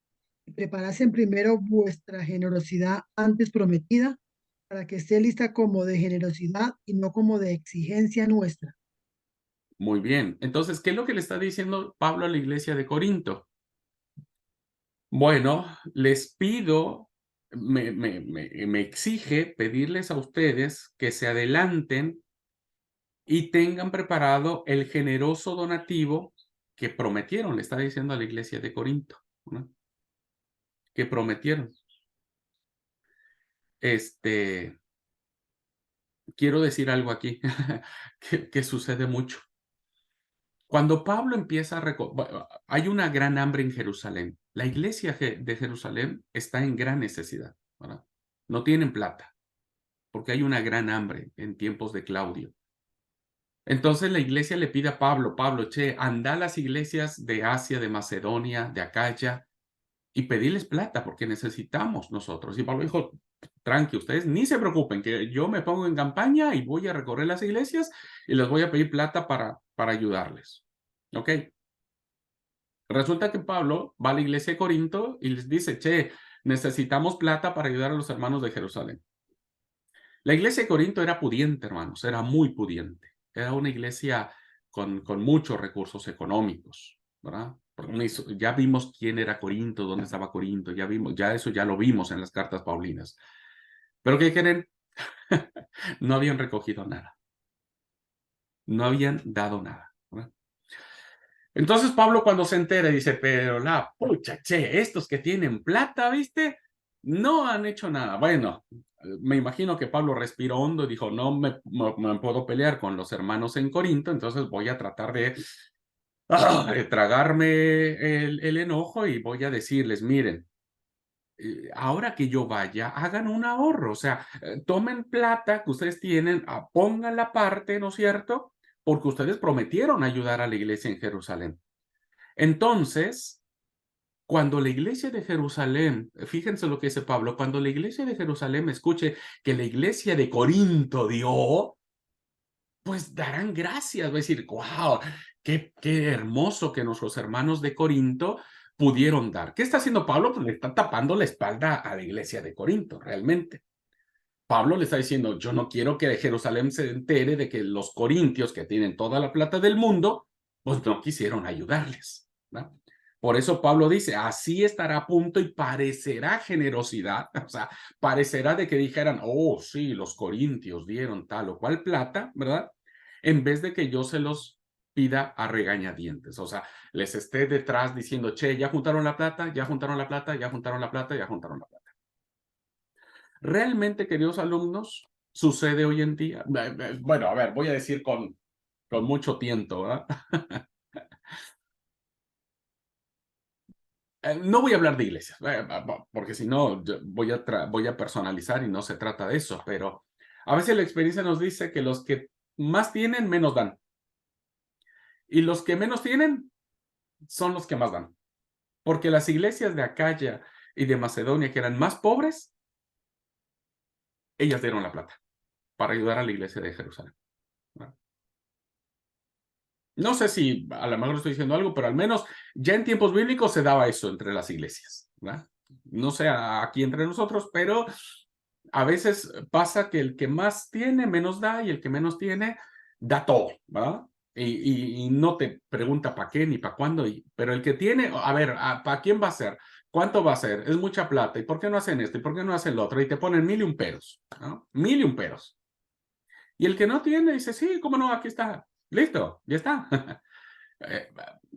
y preparasen primero vuestra generosidad antes prometida, para que esté lista como de generosidad y no como de exigencia nuestra. Muy bien. Entonces, ¿qué es lo que le está diciendo Pablo a la iglesia de Corinto? Bueno, les pido, me exige pedirles a ustedes que se adelanten y tengan preparado el generoso donativo que prometieron, le está diciendo a la iglesia de Corinto, ¿no? Que prometieron. Quiero decir algo aquí que sucede mucho. Cuando Pablo empieza hay una gran hambre en Jerusalén. La iglesia de Jerusalén está en gran necesidad, ¿verdad? No tienen plata, porque hay una gran hambre en tiempos de Claudio. Entonces la iglesia le pide a Pablo, che, anda a las iglesias de Asia, de Macedonia, de Acaya, y pedirles plata, porque necesitamos nosotros. Y Pablo dijo, tranqui, ustedes ni se preocupen, que yo me pongo en campaña y voy a recorrer las iglesias y les voy a pedir plata para ayudarles. ¿Ok? Resulta que Pablo va a la iglesia de Corinto y les dice, che, necesitamos plata para ayudar a los hermanos de Jerusalén. La iglesia de Corinto era pudiente, hermanos, era muy pudiente. Era una iglesia con muchos recursos económicos, ¿verdad? Ya vimos quién era Corinto, dónde estaba Corinto, ya eso ya lo vimos en las cartas paulinas. ¿Pero qué creen? No habían recogido nada. No habían dado nada, ¿verdad? Entonces Pablo cuando se entera dice, pero la pucha, che, estos que tienen plata, ¿viste? No han hecho nada. Bueno, me imagino que Pablo respiró hondo y dijo, no me puedo pelear con los hermanos en Corinto, entonces voy a tratar de tragarme el enojo y voy a decirles, miren, ahora que yo vaya, hagan un ahorro, o sea, tomen plata que ustedes tienen, pongan la parte, ¿no es cierto? Porque ustedes prometieron ayudar a la iglesia en Jerusalén. Entonces, cuando la iglesia de Jerusalén, fíjense lo que dice Pablo, cuando la iglesia de Jerusalén escuche que la iglesia de Corinto dio, pues darán gracias, va a decir, wow, qué hermoso que nuestros hermanos de Corinto pudieron dar. ¿Qué está haciendo Pablo? Pues le está tapando la espalda a la iglesia de Corinto, realmente. Pablo le está diciendo, yo no quiero que Jerusalén se entere de que los corintios, que tienen toda la plata del mundo, pues no quisieron ayudarles. ¿verdad? Por eso Pablo dice, así estará a punto y parecerá generosidad, o sea, parecerá de que dijeran, oh, sí, los corintios dieron tal o cual plata, ¿verdad? En vez de que yo se los pida a regañadientes, o sea, les esté detrás diciendo, che, ya juntaron la plata, ya juntaron la plata, ya juntaron la plata, ya juntaron la plata. Realmente, queridos alumnos, sucede hoy en día, bueno, a ver, voy a decir con mucho tiento, ¿verdad? No voy a hablar de iglesias, porque si no voy a personalizar y no se trata de eso, pero a veces la experiencia nos dice que los que más tienen, menos dan. Y los que menos tienen son los que más dan. Porque las iglesias de Acaya y de Macedonia, que eran más pobres, ellas dieron la plata para ayudar a la iglesia de Jerusalén. No sé si a lo mejor estoy diciendo algo, pero al menos ya en tiempos bíblicos se daba eso entre las iglesias, ¿verdad? No sé aquí entre nosotros, pero a veces pasa que el que más tiene, menos da, y el que menos tiene, da todo, ¿verdad? Y no te pregunta para qué ni para cuándo, pero el que tiene, a ver, ¿para quién va a ser? ¿Cuánto va a ser? Es mucha plata, ¿y por qué no hacen esto? ¿Y por qué no hacen lo otro? Y te ponen 1000 peros, ¿no? 1000 peros. Y el que no tiene dice, sí, cómo no, aquí está, listo, ya está.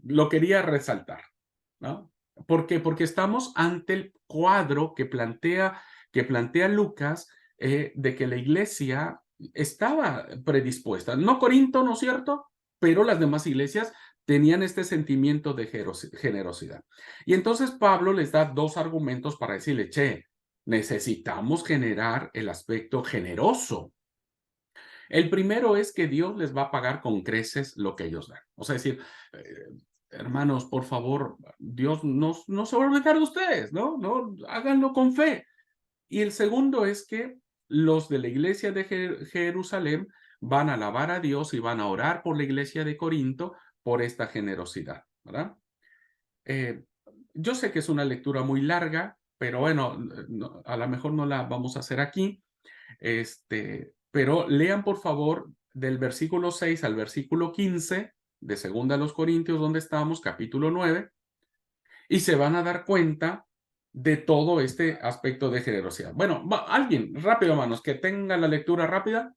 Lo quería resaltar, ¿no? ¿Por qué? Porque estamos ante el cuadro que plantea Lucas de que la iglesia estaba predispuesta. No Corinto, ¿no es cierto? Pero las demás iglesias tenían este sentimiento de generosidad. Y entonces Pablo les da dos argumentos para decirle, che, necesitamos generar el aspecto generoso. El primero es que Dios les va a pagar con creces lo que ellos dan. O sea, decir, hermanos, por favor, Dios no se va a olvidar de ustedes, ¿no? No, háganlo con fe. Y el segundo es que los de la iglesia de Jerusalén van a alabar a Dios y van a orar por la iglesia de Corinto por esta generosidad, ¿verdad? Yo sé que es una lectura muy larga, pero bueno, a lo mejor no la vamos a hacer aquí. Pero lean por favor del versículo 6 al versículo 15 de 2 Corintios, donde estamos, capítulo 9, y se van a dar cuenta de todo este aspecto de generosidad. Bueno, alguien, rápido, manos, que tenga la lectura rápida.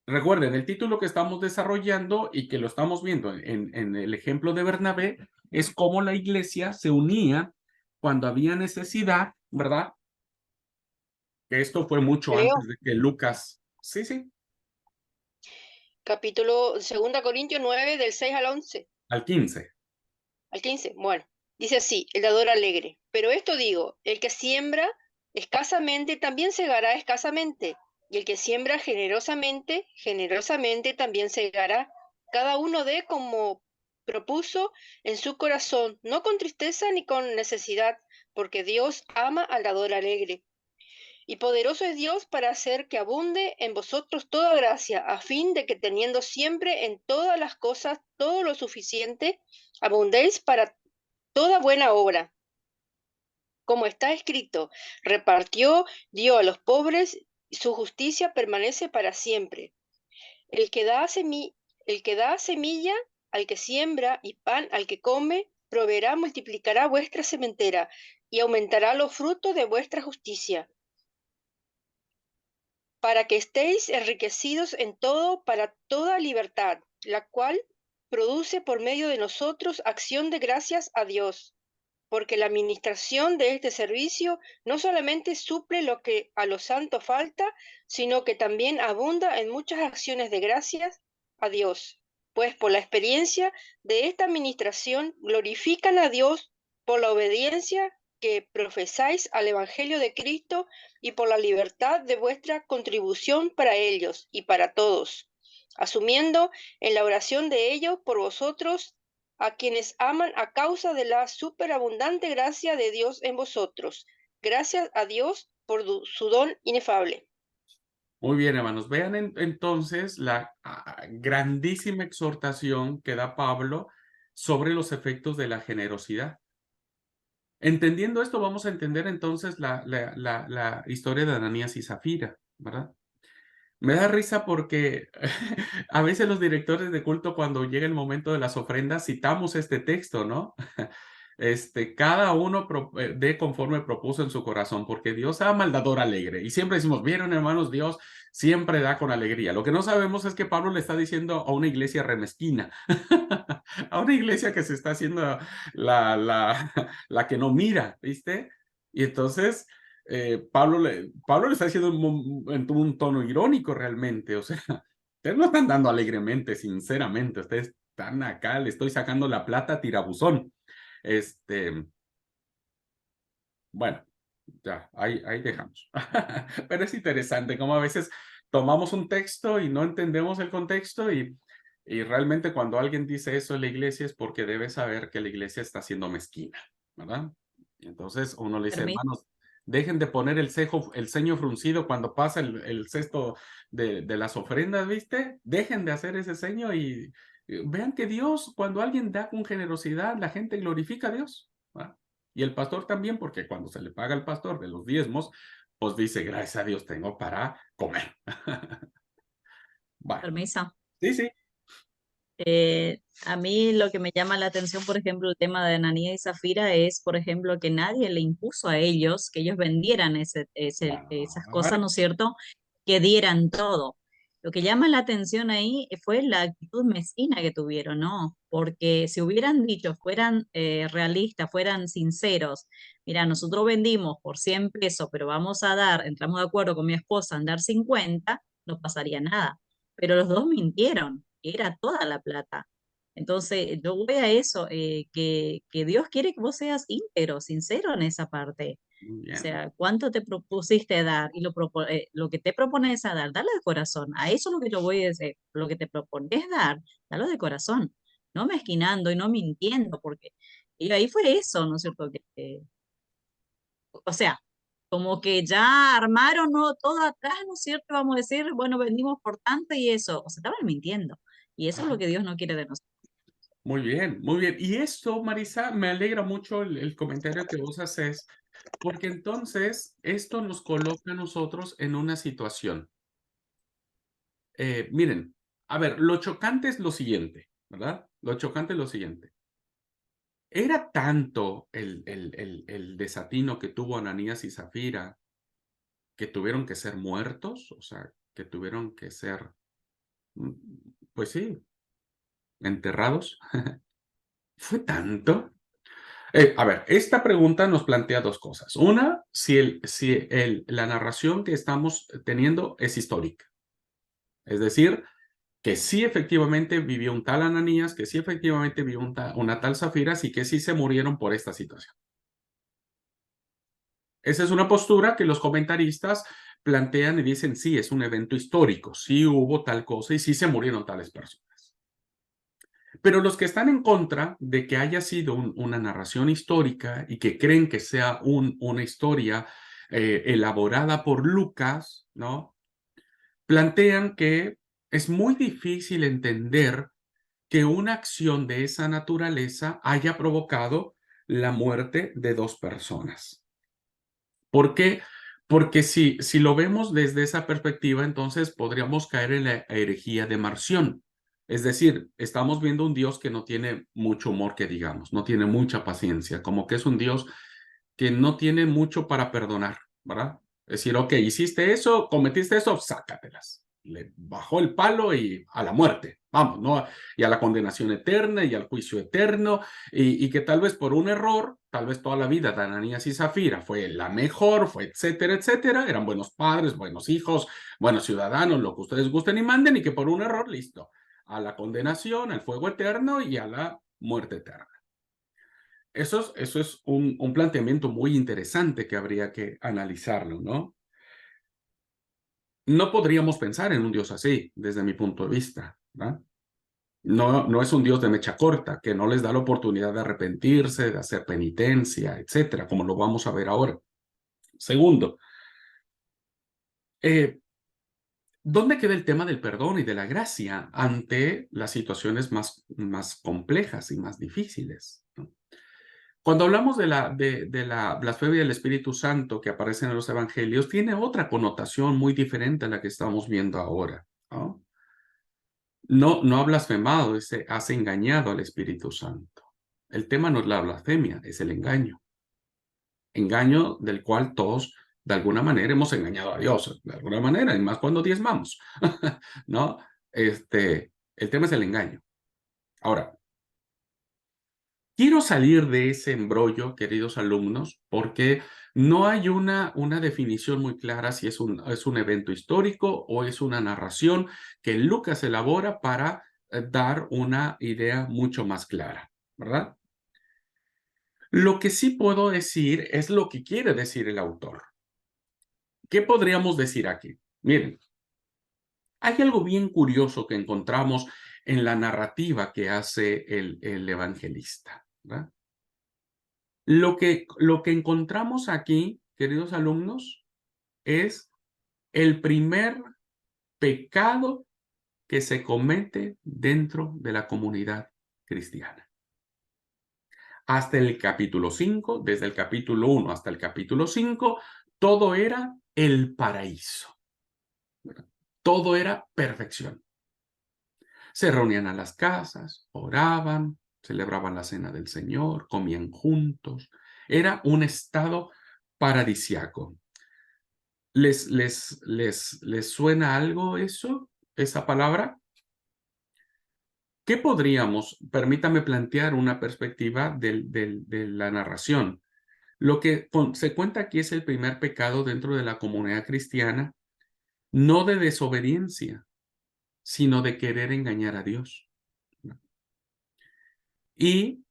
Recuerden, el título que estamos desarrollando y que lo estamos viendo en el ejemplo de Bernabé es cómo la iglesia se unía cuando había necesidad, ¿verdad? Que esto fue mucho Leo, antes de que Lucas... Sí, sí, capítulo 2 Corintios 9, del 6 al 11. al 15. Al 15, bueno, dice así, el dador alegre. Pero esto digo, el que siembra escasamente también segará escasamente, y el que siembra generosamente, generosamente también segará. Cada uno dé como propuso en su corazón, no con tristeza ni con necesidad, porque Dios ama al dador alegre. Y poderoso es Dios para hacer que abunde en vosotros toda gracia, a fin de que teniendo siempre en todas las cosas todo lo suficiente, abundéis para toda buena obra. Como está escrito, repartió, dio a los pobres, y su justicia permanece para siempre. El que da semilla al que siembra y pan al que come, proveerá, multiplicará vuestra sementera y aumentará los frutos de vuestra justicia, para que estéis enriquecidos en todo para toda libertad, la cual produce por medio de nosotros acción de gracias a Dios, porque la administración de este servicio no solamente suple lo que a los santos falta, sino que también abunda en muchas acciones de gracias a Dios, pues por la experiencia de esta administración glorifican a Dios por la obediencia que profesáis al Evangelio de Cristo y por la libertad de vuestra contribución para ellos y para todos, asumiendo en la oración de ellos por vosotros a quienes aman a causa de la superabundante gracia de Dios en vosotros. Gracias a Dios por su don inefable. Muy bien, hermanos. Vean entonces la grandísima exhortación que da Pablo sobre los efectos de la generosidad. Entendiendo esto, vamos a entender entonces la historia de Ananías y Zafira, ¿verdad? Me da risa porque a veces los directores de culto, cuando llega el momento de las ofrendas, citamos este texto, ¿no? Cada uno dé conforme propuso en su corazón, porque Dios ama al dador alegre. Y siempre decimos, vieron, hermanos, Dios siempre da con alegría. Lo que no sabemos es que Pablo le está diciendo a una iglesia remesquina, a una iglesia que se está haciendo la que no mira, ¿viste? Y entonces Pablo le está diciendo en un tono irónico realmente, o sea, ustedes no están dando alegremente, sinceramente, ustedes están acá, le estoy sacando la plata a tirabuzón. Bueno, ya, ahí dejamos. Pero es interesante cómo a veces tomamos un texto y no entendemos el contexto y realmente cuando alguien dice eso en la iglesia es porque debe saber que la iglesia está siendo mezquina, ¿verdad? Y entonces uno le dice, Permítame. hermanos, dejen de poner el ceño fruncido cuando pasa el cesto de las ofrendas, ¿viste? Dejen de hacer ese ceño y vean que Dios, cuando alguien da con generosidad, la gente glorifica a Dios, ¿verdad? Y el pastor también, porque cuando se le paga al pastor de los diezmos, pues dice, gracias a Dios tengo para comer. Bueno, Permiso. sí, sí. A mí lo que me llama la atención, por ejemplo, el tema de Ananías y Zafira es, por ejemplo, que nadie le impuso a ellos que ellos vendieran esas cosas, Claro. ¿no es cierto? Que dieran todo. Lo que llama la atención ahí fue la actitud mezquina que tuvieron, ¿no? Porque si hubieran dicho, fueran realistas, fueran sinceros, mira, nosotros vendimos por 100 pesos, pero vamos a dar, entramos de acuerdo con mi esposa en dar 50, no pasaría nada. Pero los dos mintieron, era toda la plata. Entonces, yo voy a eso, que Dios quiere que vos seas íntegro, sincero en esa parte. Muy O bien. sea, cuánto te propusiste dar y lo que te propones a dar, dalo de corazón. A eso es lo que yo voy a decir. Lo que te propones dar, dalo de corazón. No mezquinando y no mintiendo, porque y ahí fue eso, ¿no es cierto? O sea, como que ya armaron, ¿no? Todo atrás, ¿no es cierto? Vamos a decir, bueno, vendimos por tanto y eso. O sea, estaban mintiendo. Y eso es lo que Dios no quiere de nosotros. Muy bien, muy bien. Y esto, Marisa, me alegra mucho el comentario que vos haces, porque entonces esto nos coloca a nosotros en una situación. Miren, a ver, lo chocante es lo siguiente, ¿verdad? Lo chocante es lo siguiente. Era tanto el desatino que tuvo Ananías y Zafira que tuvieron que ser muertos, o sea, que tuvieron que ser, mm, pues sí, enterrados. ¿Fue tanto? A ver, esta pregunta nos plantea dos cosas. Una, si la narración que estamos teniendo es histórica. Es decir, que sí efectivamente vivió un tal Ananías, que sí efectivamente vivió una tal Zafira, y que sí se murieron por esta situación. Esa es una postura que los comentaristas plantean y dicen, sí, es un evento histórico, sí hubo tal cosa y sí se murieron tales personas. Pero los que están en contra de que haya sido una narración histórica y que creen que sea una historia elaborada por Lucas, ¿no? Plantean que es muy difícil entender que una acción de esa naturaleza haya provocado la muerte de dos personas. ¿Por qué? Porque si lo vemos desde esa perspectiva, entonces podríamos caer en la herejía de Marción. Es decir, estamos viendo un Dios que no tiene mucho humor, que digamos, no tiene mucha paciencia, como que es un Dios que no tiene mucho para perdonar, ¿verdad? Es decir, ok, hiciste eso, cometiste eso, sácatelas. Le bajó el palo y a la muerte, vamos, ¿no? Y a la condenación eterna y al juicio eterno, y que tal vez por un error, tal vez toda la vida de Ananías y Zafira fue la mejor, fue etcétera, etcétera, eran buenos padres, buenos hijos, buenos ciudadanos, lo que ustedes gusten y manden, y que por un error, listo, a la condenación, al fuego eterno y a la muerte eterna. Eso es un planteamiento muy interesante que habría que analizarlo, ¿no? No podríamos pensar en un Dios así, desde mi punto de vista, ¿verdad? No es un Dios de mecha corta, que no les da la oportunidad de arrepentirse, de hacer penitencia, etcétera, como lo vamos a ver ahora. Segundo, ¿dónde queda el tema del perdón y de la gracia ante las situaciones más complejas y más difíciles, ¿no? Cuando hablamos de la blasfemia del Espíritu Santo que aparece en los evangelios, tiene otra connotación muy diferente a la que estamos viendo ahora, ¿no? No ha blasfemado, has engañado al Espíritu Santo. El tema no es la blasfemia, es el engaño. Engaño del cual todos, de alguna manera, hemos engañado a Dios, de alguna manera, y más cuando diezmamos, ¿no? El tema es el engaño. Ahora, quiero salir de ese embrollo, queridos alumnos, porque no hay una definición muy clara si es un evento histórico o es una narración que Lucas elabora para dar una idea mucho más clara, ¿verdad? Lo que sí puedo decir es lo que quiere decir el autor. ¿Qué podríamos decir aquí? Miren, hay algo bien curioso que encontramos en la narrativa que hace el evangelista, ¿verdad? Lo que encontramos aquí, queridos alumnos, es el primer pecado que se comete dentro de la comunidad cristiana. Hasta el capítulo 5, desde el capítulo 1 hasta el capítulo 5, todo era el paraíso. Todo era perfección. Se reunían a las casas, oraban, celebraban la cena del Señor, comían juntos. Era un estado paradisiaco. ¿Les suena algo eso, esa palabra? ¿Qué podríamos, permítame plantear una perspectiva de la narración? Lo que se cuenta aquí es el primer pecado dentro de la comunidad cristiana, no de desobediencia, sino de querer engañar a Dios. Y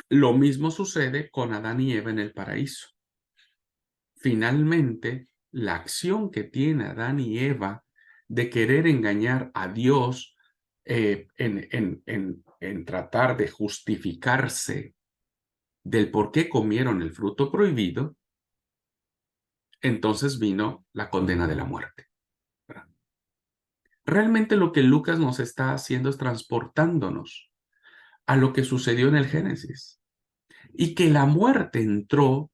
lo mismo sucede con Adán y Eva en el paraíso. Finalmente, la acción que tiene Adán y Eva de querer engañar a Dios en tratar de justificarse del por qué comieron el fruto prohibido, entonces vino la condena de la muerte. Realmente lo que Lucas nos está haciendo es transportándonos a lo que sucedió en el Génesis. Y que la muerte entró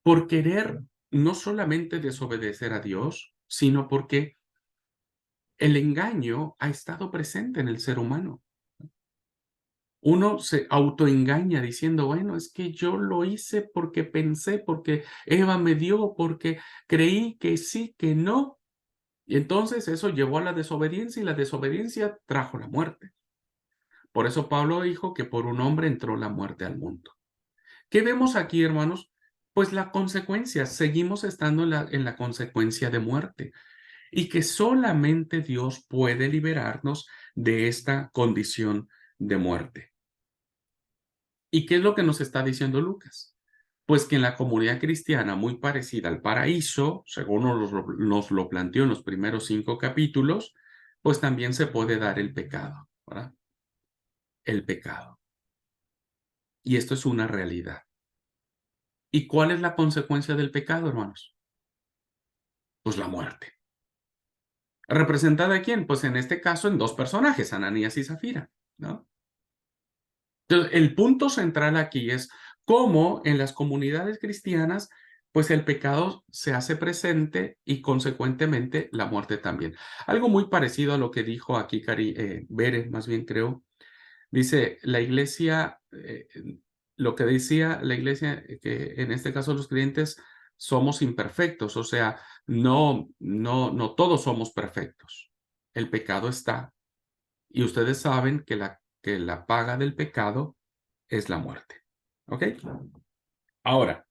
por querer no solamente desobedecer a Dios, sino porque el engaño ha estado presente en el ser humano. Uno se autoengaña diciendo, bueno, es que yo lo hice porque pensé, porque Eva me dio, porque creí que sí, que no. Y entonces eso llevó a la desobediencia y la desobediencia trajo la muerte. Por eso Pablo dijo que por un hombre entró la muerte al mundo. ¿Qué vemos aquí, hermanos? Pues la consecuencia, seguimos estando en la consecuencia de muerte y que solamente Dios puede liberarnos de esta condición de muerte. ¿Y qué es lo que nos está diciendo Lucas? Pues que en la comunidad cristiana, muy parecida al paraíso, según nos lo planteó en los primeros 5 capítulos, pues también se puede dar el pecado, ¿verdad? El pecado. Y esto es una realidad. ¿Y cuál es la consecuencia del pecado, hermanos? Pues la muerte. ¿Representada a quién? Pues en este caso en 2 personajes, Ananías y Zafira, ¿no? Entonces, el punto central aquí es cómo en las comunidades cristianas, pues el pecado se hace presente y consecuentemente la muerte también. Algo muy parecido a lo que dijo aquí Bere, más bien creo. Dice, la iglesia, lo que decía la iglesia, que en este caso los creyentes somos imperfectos, o sea, no todos somos perfectos. El pecado está. Y ustedes saben que la paga del pecado es la muerte. ¿Ok? Ahora,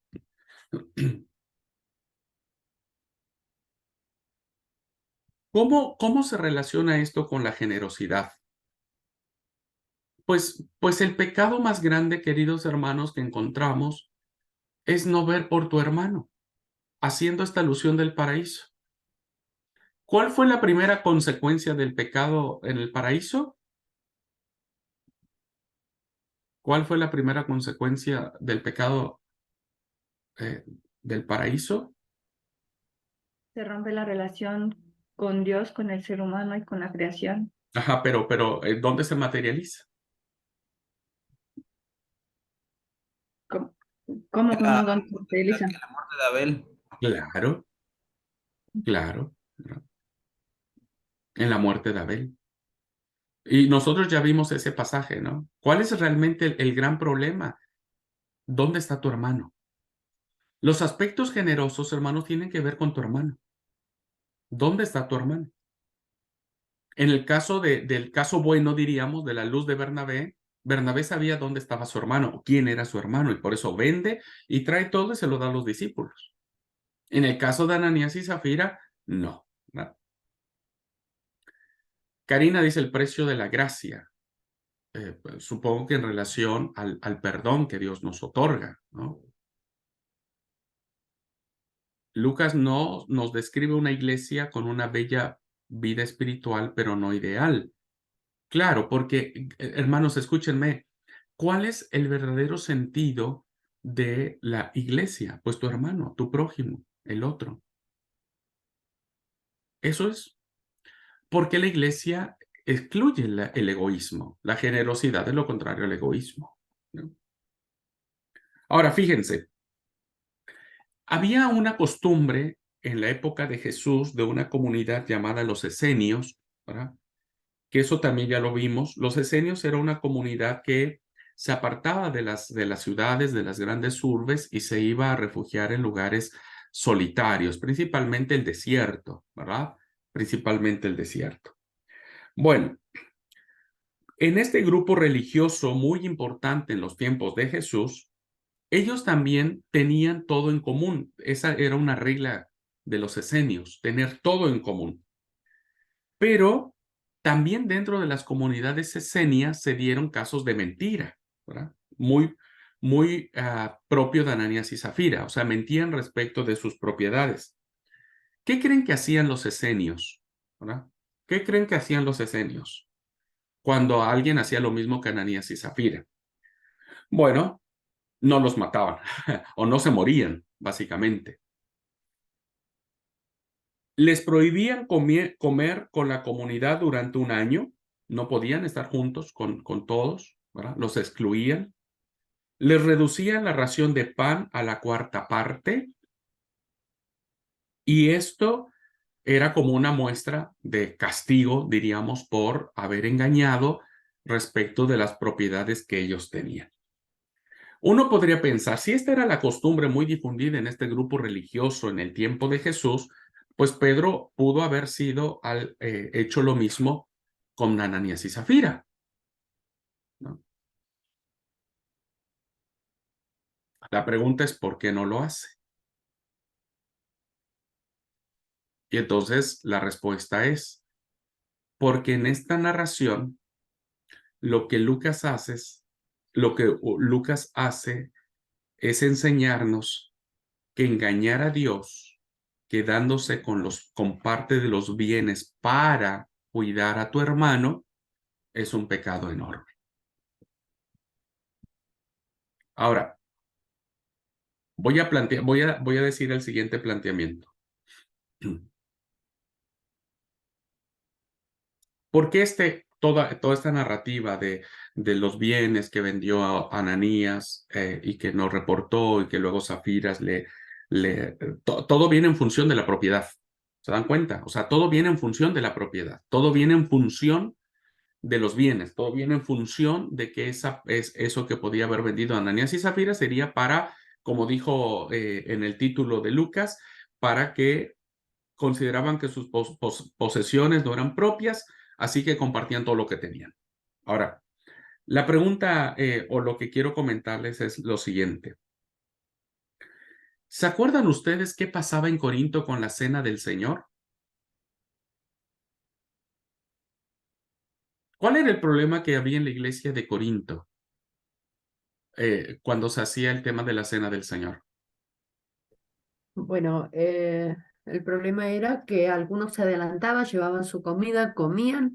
¿cómo se relaciona esto con la generosidad? Pues el pecado más grande, queridos hermanos, que encontramos es no ver por tu hermano, haciendo esta alusión del paraíso. ¿Cuál fue la primera consecuencia del pecado en el paraíso? ¿Cuál fue la primera consecuencia del pecado del paraíso? Se rompe la relación con Dios, con el ser humano y con la creación. Ajá, pero ¿dónde se materializa? ¿Cómo, cómo con La un don muerte utiliza? de Abel. Claro, claro, ¿no? En la muerte de Abel. Y nosotros ya vimos ese pasaje, ¿no? ¿Cuál es realmente el gran problema? ¿Dónde está tu hermano? Los aspectos generosos, hermanos, tienen que ver con tu hermano. ¿Dónde está tu hermano? En el caso del caso bueno, diríamos, de la luz de Bernabé, Bernabé sabía dónde estaba su hermano, quién era su hermano, y por eso vende y trae todo y se lo da a los discípulos. En el caso de Ananías y Zafira, no. ¿No? Karina dice el precio de la gracia. Pues, supongo que en relación al perdón que Dios nos otorga, ¿no? Lucas no nos describe una iglesia con una bella vida espiritual, pero no ideal. Claro, porque, hermanos, escúchenme, ¿cuál es el verdadero sentido de la iglesia? Pues tu hermano, tu prójimo, el otro. Eso es. Porque la iglesia excluye el egoísmo. La generosidad es lo contrario al egoísmo, ¿no? Ahora, fíjense, había una costumbre en la época de Jesús de una comunidad llamada los esenios, ¿verdad? Que eso también ya lo vimos. Los esenios era una comunidad que se apartaba de las ciudades, de las grandes urbes y se iba a refugiar en lugares solitarios, principalmente el desierto, ¿verdad? Principalmente el desierto. Bueno, en este grupo religioso muy importante en los tiempos de Jesús, ellos también tenían todo en común. Esa era una regla de los esenios, tener todo en común. Pero también dentro de las comunidades esenias se dieron casos de mentira, ¿verdad? Muy propio de Ananías y Zafira, o sea, mentían respecto de sus propiedades. ¿Qué creen que hacían los esenios? ¿Verdad? ¿Qué creen que hacían los esenios cuando alguien hacía lo mismo que Ananías y Zafira? Bueno, no los mataban o no se morían, básicamente. Les prohibían comer con la comunidad durante un año, no podían estar juntos con todos, ¿verdad? Los excluían. Les reducían la ración de pan a la cuarta parte, y esto era como una muestra de castigo, diríamos, por haber engañado respecto de las propiedades que ellos tenían. Uno podría pensar, si esta era la costumbre muy difundida en este grupo religioso en el tiempo de Jesús, pues Pedro pudo haber sido hecho lo mismo con Ananías y Zafira, ¿no? La pregunta es, ¿por qué no lo hace? Y entonces la respuesta es, porque en esta narración lo que Lucas hace es enseñarnos que engañar a Dios, quedándose con parte de los bienes para cuidar a tu hermano, es un pecado enorme. Ahora, voy a decir el siguiente planteamiento. ¿Por qué toda esta narrativa de los bienes que vendió a Ananías y que no reportó y que luego Zafiras todo viene en función de la propiedad? ¿Se dan cuenta? O sea, todo viene en función de la propiedad, todo viene en función de los bienes, todo viene en función de que eso que podía haber vendido Ananías y Zafira sería para, como dijo en el título de Lucas, para que consideraban que sus posesiones no eran propias, así que compartían todo lo que tenían. Ahora, la pregunta o lo que quiero comentarles es lo siguiente. ¿Se acuerdan ustedes qué pasaba en Corinto con la cena del Señor? ¿Cuál era el problema que había en la iglesia de Corinto cuando se hacía el tema de la cena del Señor? Bueno, el problema era que algunos se adelantaban, llevaban su comida, comían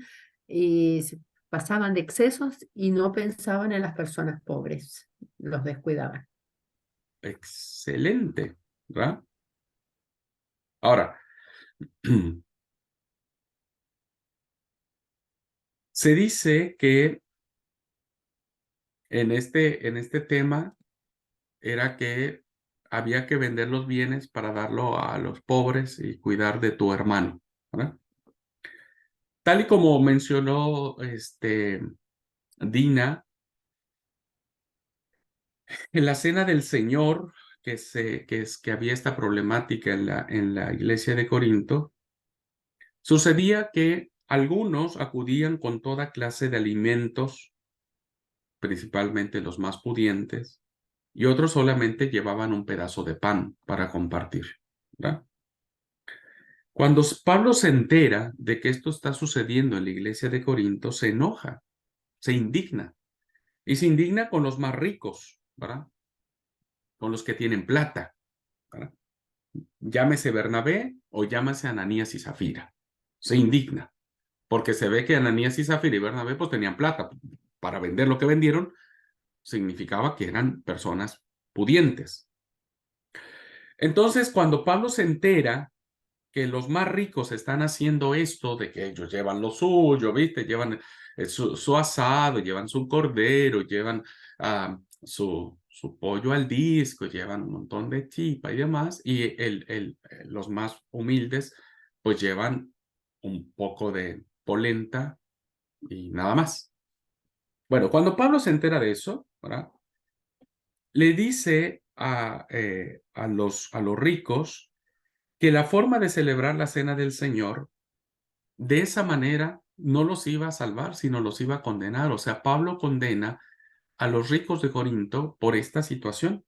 y pasaban de excesos y no pensaban en las personas pobres, los descuidaban. Excelente, ¿verdad? Ahora, se dice que en este tema era que había que vender los bienes para darlo a los pobres y cuidar de tu hermano, ¿verdad? Tal y como mencionó Dina, en la cena del Señor, que había esta problemática en la iglesia de Corinto, sucedía que algunos acudían con toda clase de alimentos, principalmente los más pudientes, y otros solamente llevaban un pedazo de pan para compartir, ¿verdad? Cuando Pablo se entera de que esto está sucediendo en la iglesia de Corinto, se enoja, se indigna, y se indigna con los más ricos, ¿verdad? Con los que tienen plata, ¿verdad? Llámese Bernabé o llámese Ananías y Zafira. Se indigna, porque se ve que Ananías y Zafira y Bernabé pues tenían plata para vender lo que vendieron, significaba que eran personas pudientes. Entonces, cuando Pablo se entera que los más ricos están haciendo esto, de que ellos llevan lo suyo, ¿viste? Llevan su asado, llevan su cordero, llevan su pollo al disco, llevan un montón de chipa y demás, y los más humildes pues llevan un poco de polenta y nada más. Bueno, cuando Pablo se entera de eso, ¿verdad? Le dice a los ricos que la forma de celebrar la cena del Señor, de esa manera, no los iba a salvar, sino los iba a condenar. O sea, Pablo condena a los ricos de Corinto por esta situación.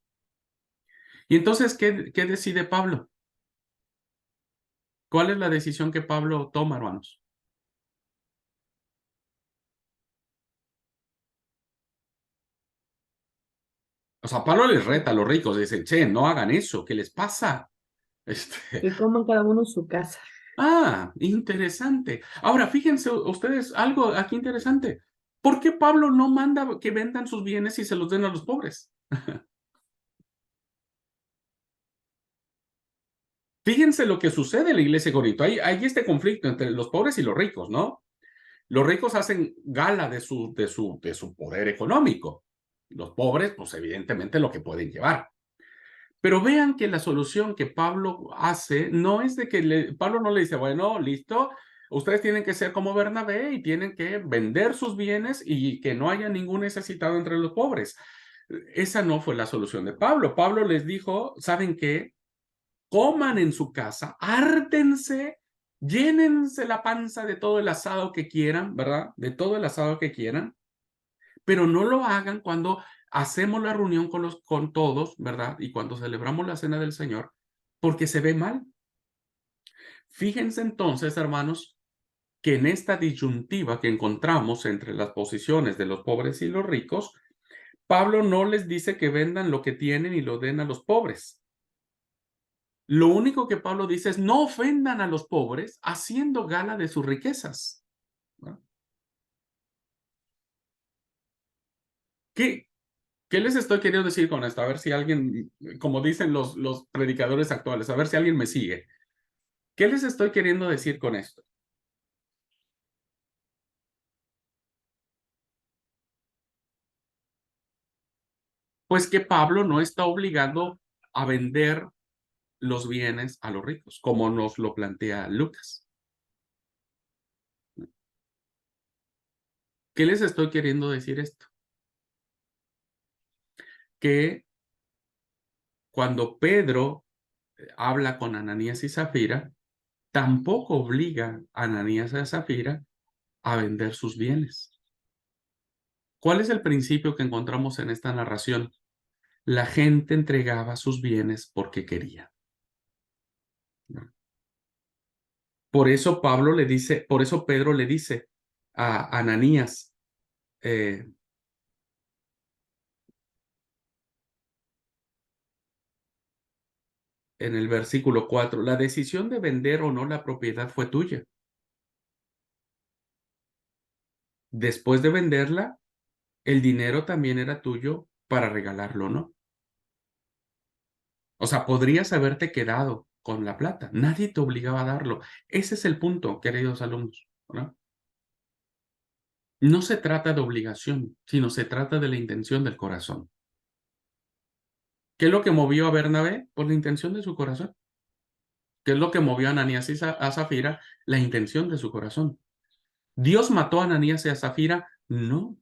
Y entonces, ¿qué decide Pablo? ¿Cuál es la decisión que Pablo toma, hermanos? O sea, Pablo les reta a los ricos, dice, che, no hagan eso, ¿qué les pasa? Que coman cada uno en su casa. Interesante. Ahora, fíjense ustedes algo aquí interesante. ¿Por qué Pablo no manda que vendan sus bienes y se los den a los pobres? Fíjense lo que sucede en la iglesia de Corinto. Hay este conflicto entre los pobres y los ricos, ¿no? Los ricos hacen gala de su poder económico. Los pobres, pues evidentemente lo que pueden llevar. Pero vean que la solución que Pablo hace no es de que Pablo no le dice, bueno, listo, ustedes tienen que ser como Bernabé y tienen que vender sus bienes y que no haya ningún necesitado entre los pobres. Esa no fue la solución de Pablo. Pablo les dijo, ¿saben qué? Coman en su casa, hártense, llénense la panza de todo el asado que quieran, ¿verdad? De todo el asado que quieran, pero no lo hagan cuando hacemos la reunión con todos, ¿verdad? Y cuando celebramos la cena del Señor, porque se ve mal. Fíjense entonces, hermanos, que en esta disyuntiva que encontramos entre las posiciones de los pobres y los ricos, Pablo no les dice que vendan lo que tienen y lo den a los pobres. Lo único que Pablo dice es no ofendan a los pobres haciendo gala de sus riquezas, ¿no? ¿Qué les estoy queriendo decir con esto? A ver si alguien, como dicen los predicadores actuales, a ver si alguien me sigue. ¿Qué les estoy queriendo decir con esto? Pues que Pablo no está obligando a vender los bienes a los ricos, como nos lo plantea Lucas. ¿Qué les estoy queriendo decir esto? Que cuando Pedro habla con Ananías y Zafira, tampoco obliga a Ananías y a Zafira a vender sus bienes. ¿Cuál es el principio que encontramos en esta narración? La gente entregaba sus bienes porque quería. Por eso por eso Pedro le dice a Ananías, en el versículo 4, la decisión de vender o no la propiedad fue tuya. Después de venderla, el dinero también era tuyo para regalarlo, ¿no? O sea, podrías haberte quedado con la plata. Nadie te obligaba a darlo. Ese es el punto, queridos alumnos, ¿no? No se trata de obligación, sino se trata de la intención del corazón. ¿Qué es lo que movió a Bernabé? Pues la intención de su corazón. ¿Qué es lo que movió a Ananías y a Zafira? La intención de su corazón. ¿Dios mató a Ananías y a Zafira? No.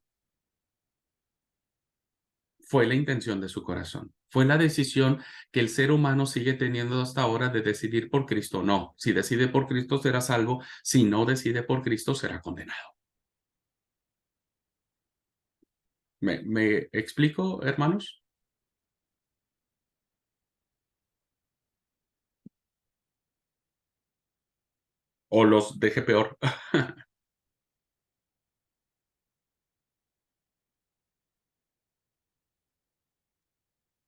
Fue la intención de su corazón. Fue la decisión que el ser humano sigue teniendo hasta ahora de decidir por Cristo. No, si decide por Cristo será salvo, si no decide por Cristo será condenado. ¿Me explico, hermanos? ¿O los dejé peor?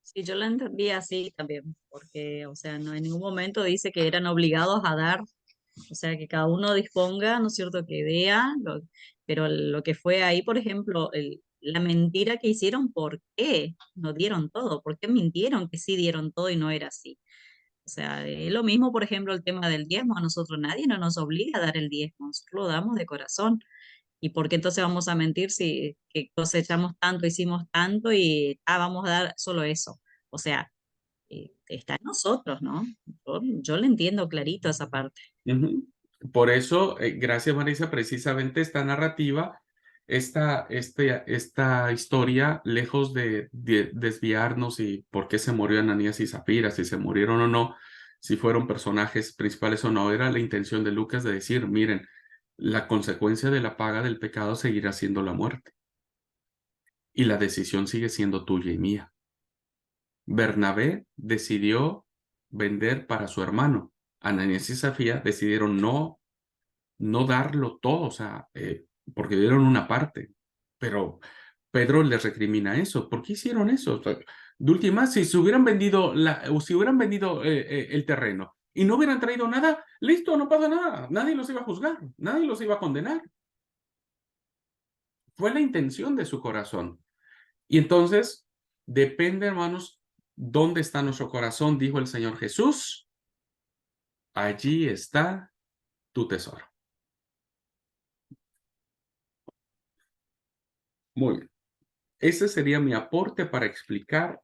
Sí, yo la entendí así también, porque, o sea, no en ningún momento dice que eran obligados a dar, o sea, que cada uno disponga, ¿no es cierto?, que vea, pero lo que fue ahí, por ejemplo, la mentira que hicieron, ¿por qué no dieron todo? ¿Por qué mintieron que sí dieron todo y no era así? O sea, es lo mismo, por ejemplo, el tema del diezmo, a nosotros nadie no nos obliga a dar el diezmo, nosotros lo damos de corazón. ¿Y por qué entonces vamos a mentir si que cosechamos tanto, hicimos tanto y vamos a dar solo eso? O sea, está en nosotros, ¿no? Yo le entiendo clarito esa parte. Ujú. Por eso, gracias Marisa, precisamente esta narrativa, esta historia, lejos de desviarnos y por qué se murió Ananías y Zafira, si se murieron o no, si fueron personajes principales o no, era la intención de Lucas de decir, miren, la consecuencia de la paga del pecado seguirá siendo la muerte. Y la decisión sigue siendo tuya y mía. Bernabé decidió vender para su hermano. Ananías y Zafira decidieron no darlo todo, o sea, porque dieron una parte. Pero Pedro les recrimina eso. ¿Por qué hicieron eso? O sea, de última, si se hubieran vendido, o si hubieran vendido el terreno y no hubieran traído nada, listo, no pasa nada. Nadie los iba a juzgar, nadie los iba a condenar. Fue la intención de su corazón. Y entonces, depende, hermanos, dónde está nuestro corazón, dijo el Señor Jesús. Allí está tu tesoro. Muy bien. Ese sería mi aporte para explicar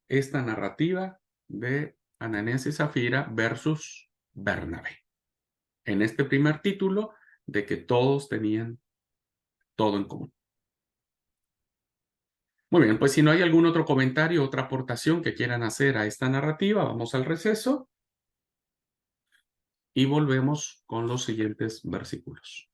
esta narrativa de Ananías y Zafira versus Bernabé. En este primer título de que todos tenían todo en común. Muy bien, pues si no hay algún otro comentario, otra aportación que quieran hacer a esta narrativa, vamos al receso y volvemos con los siguientes versículos.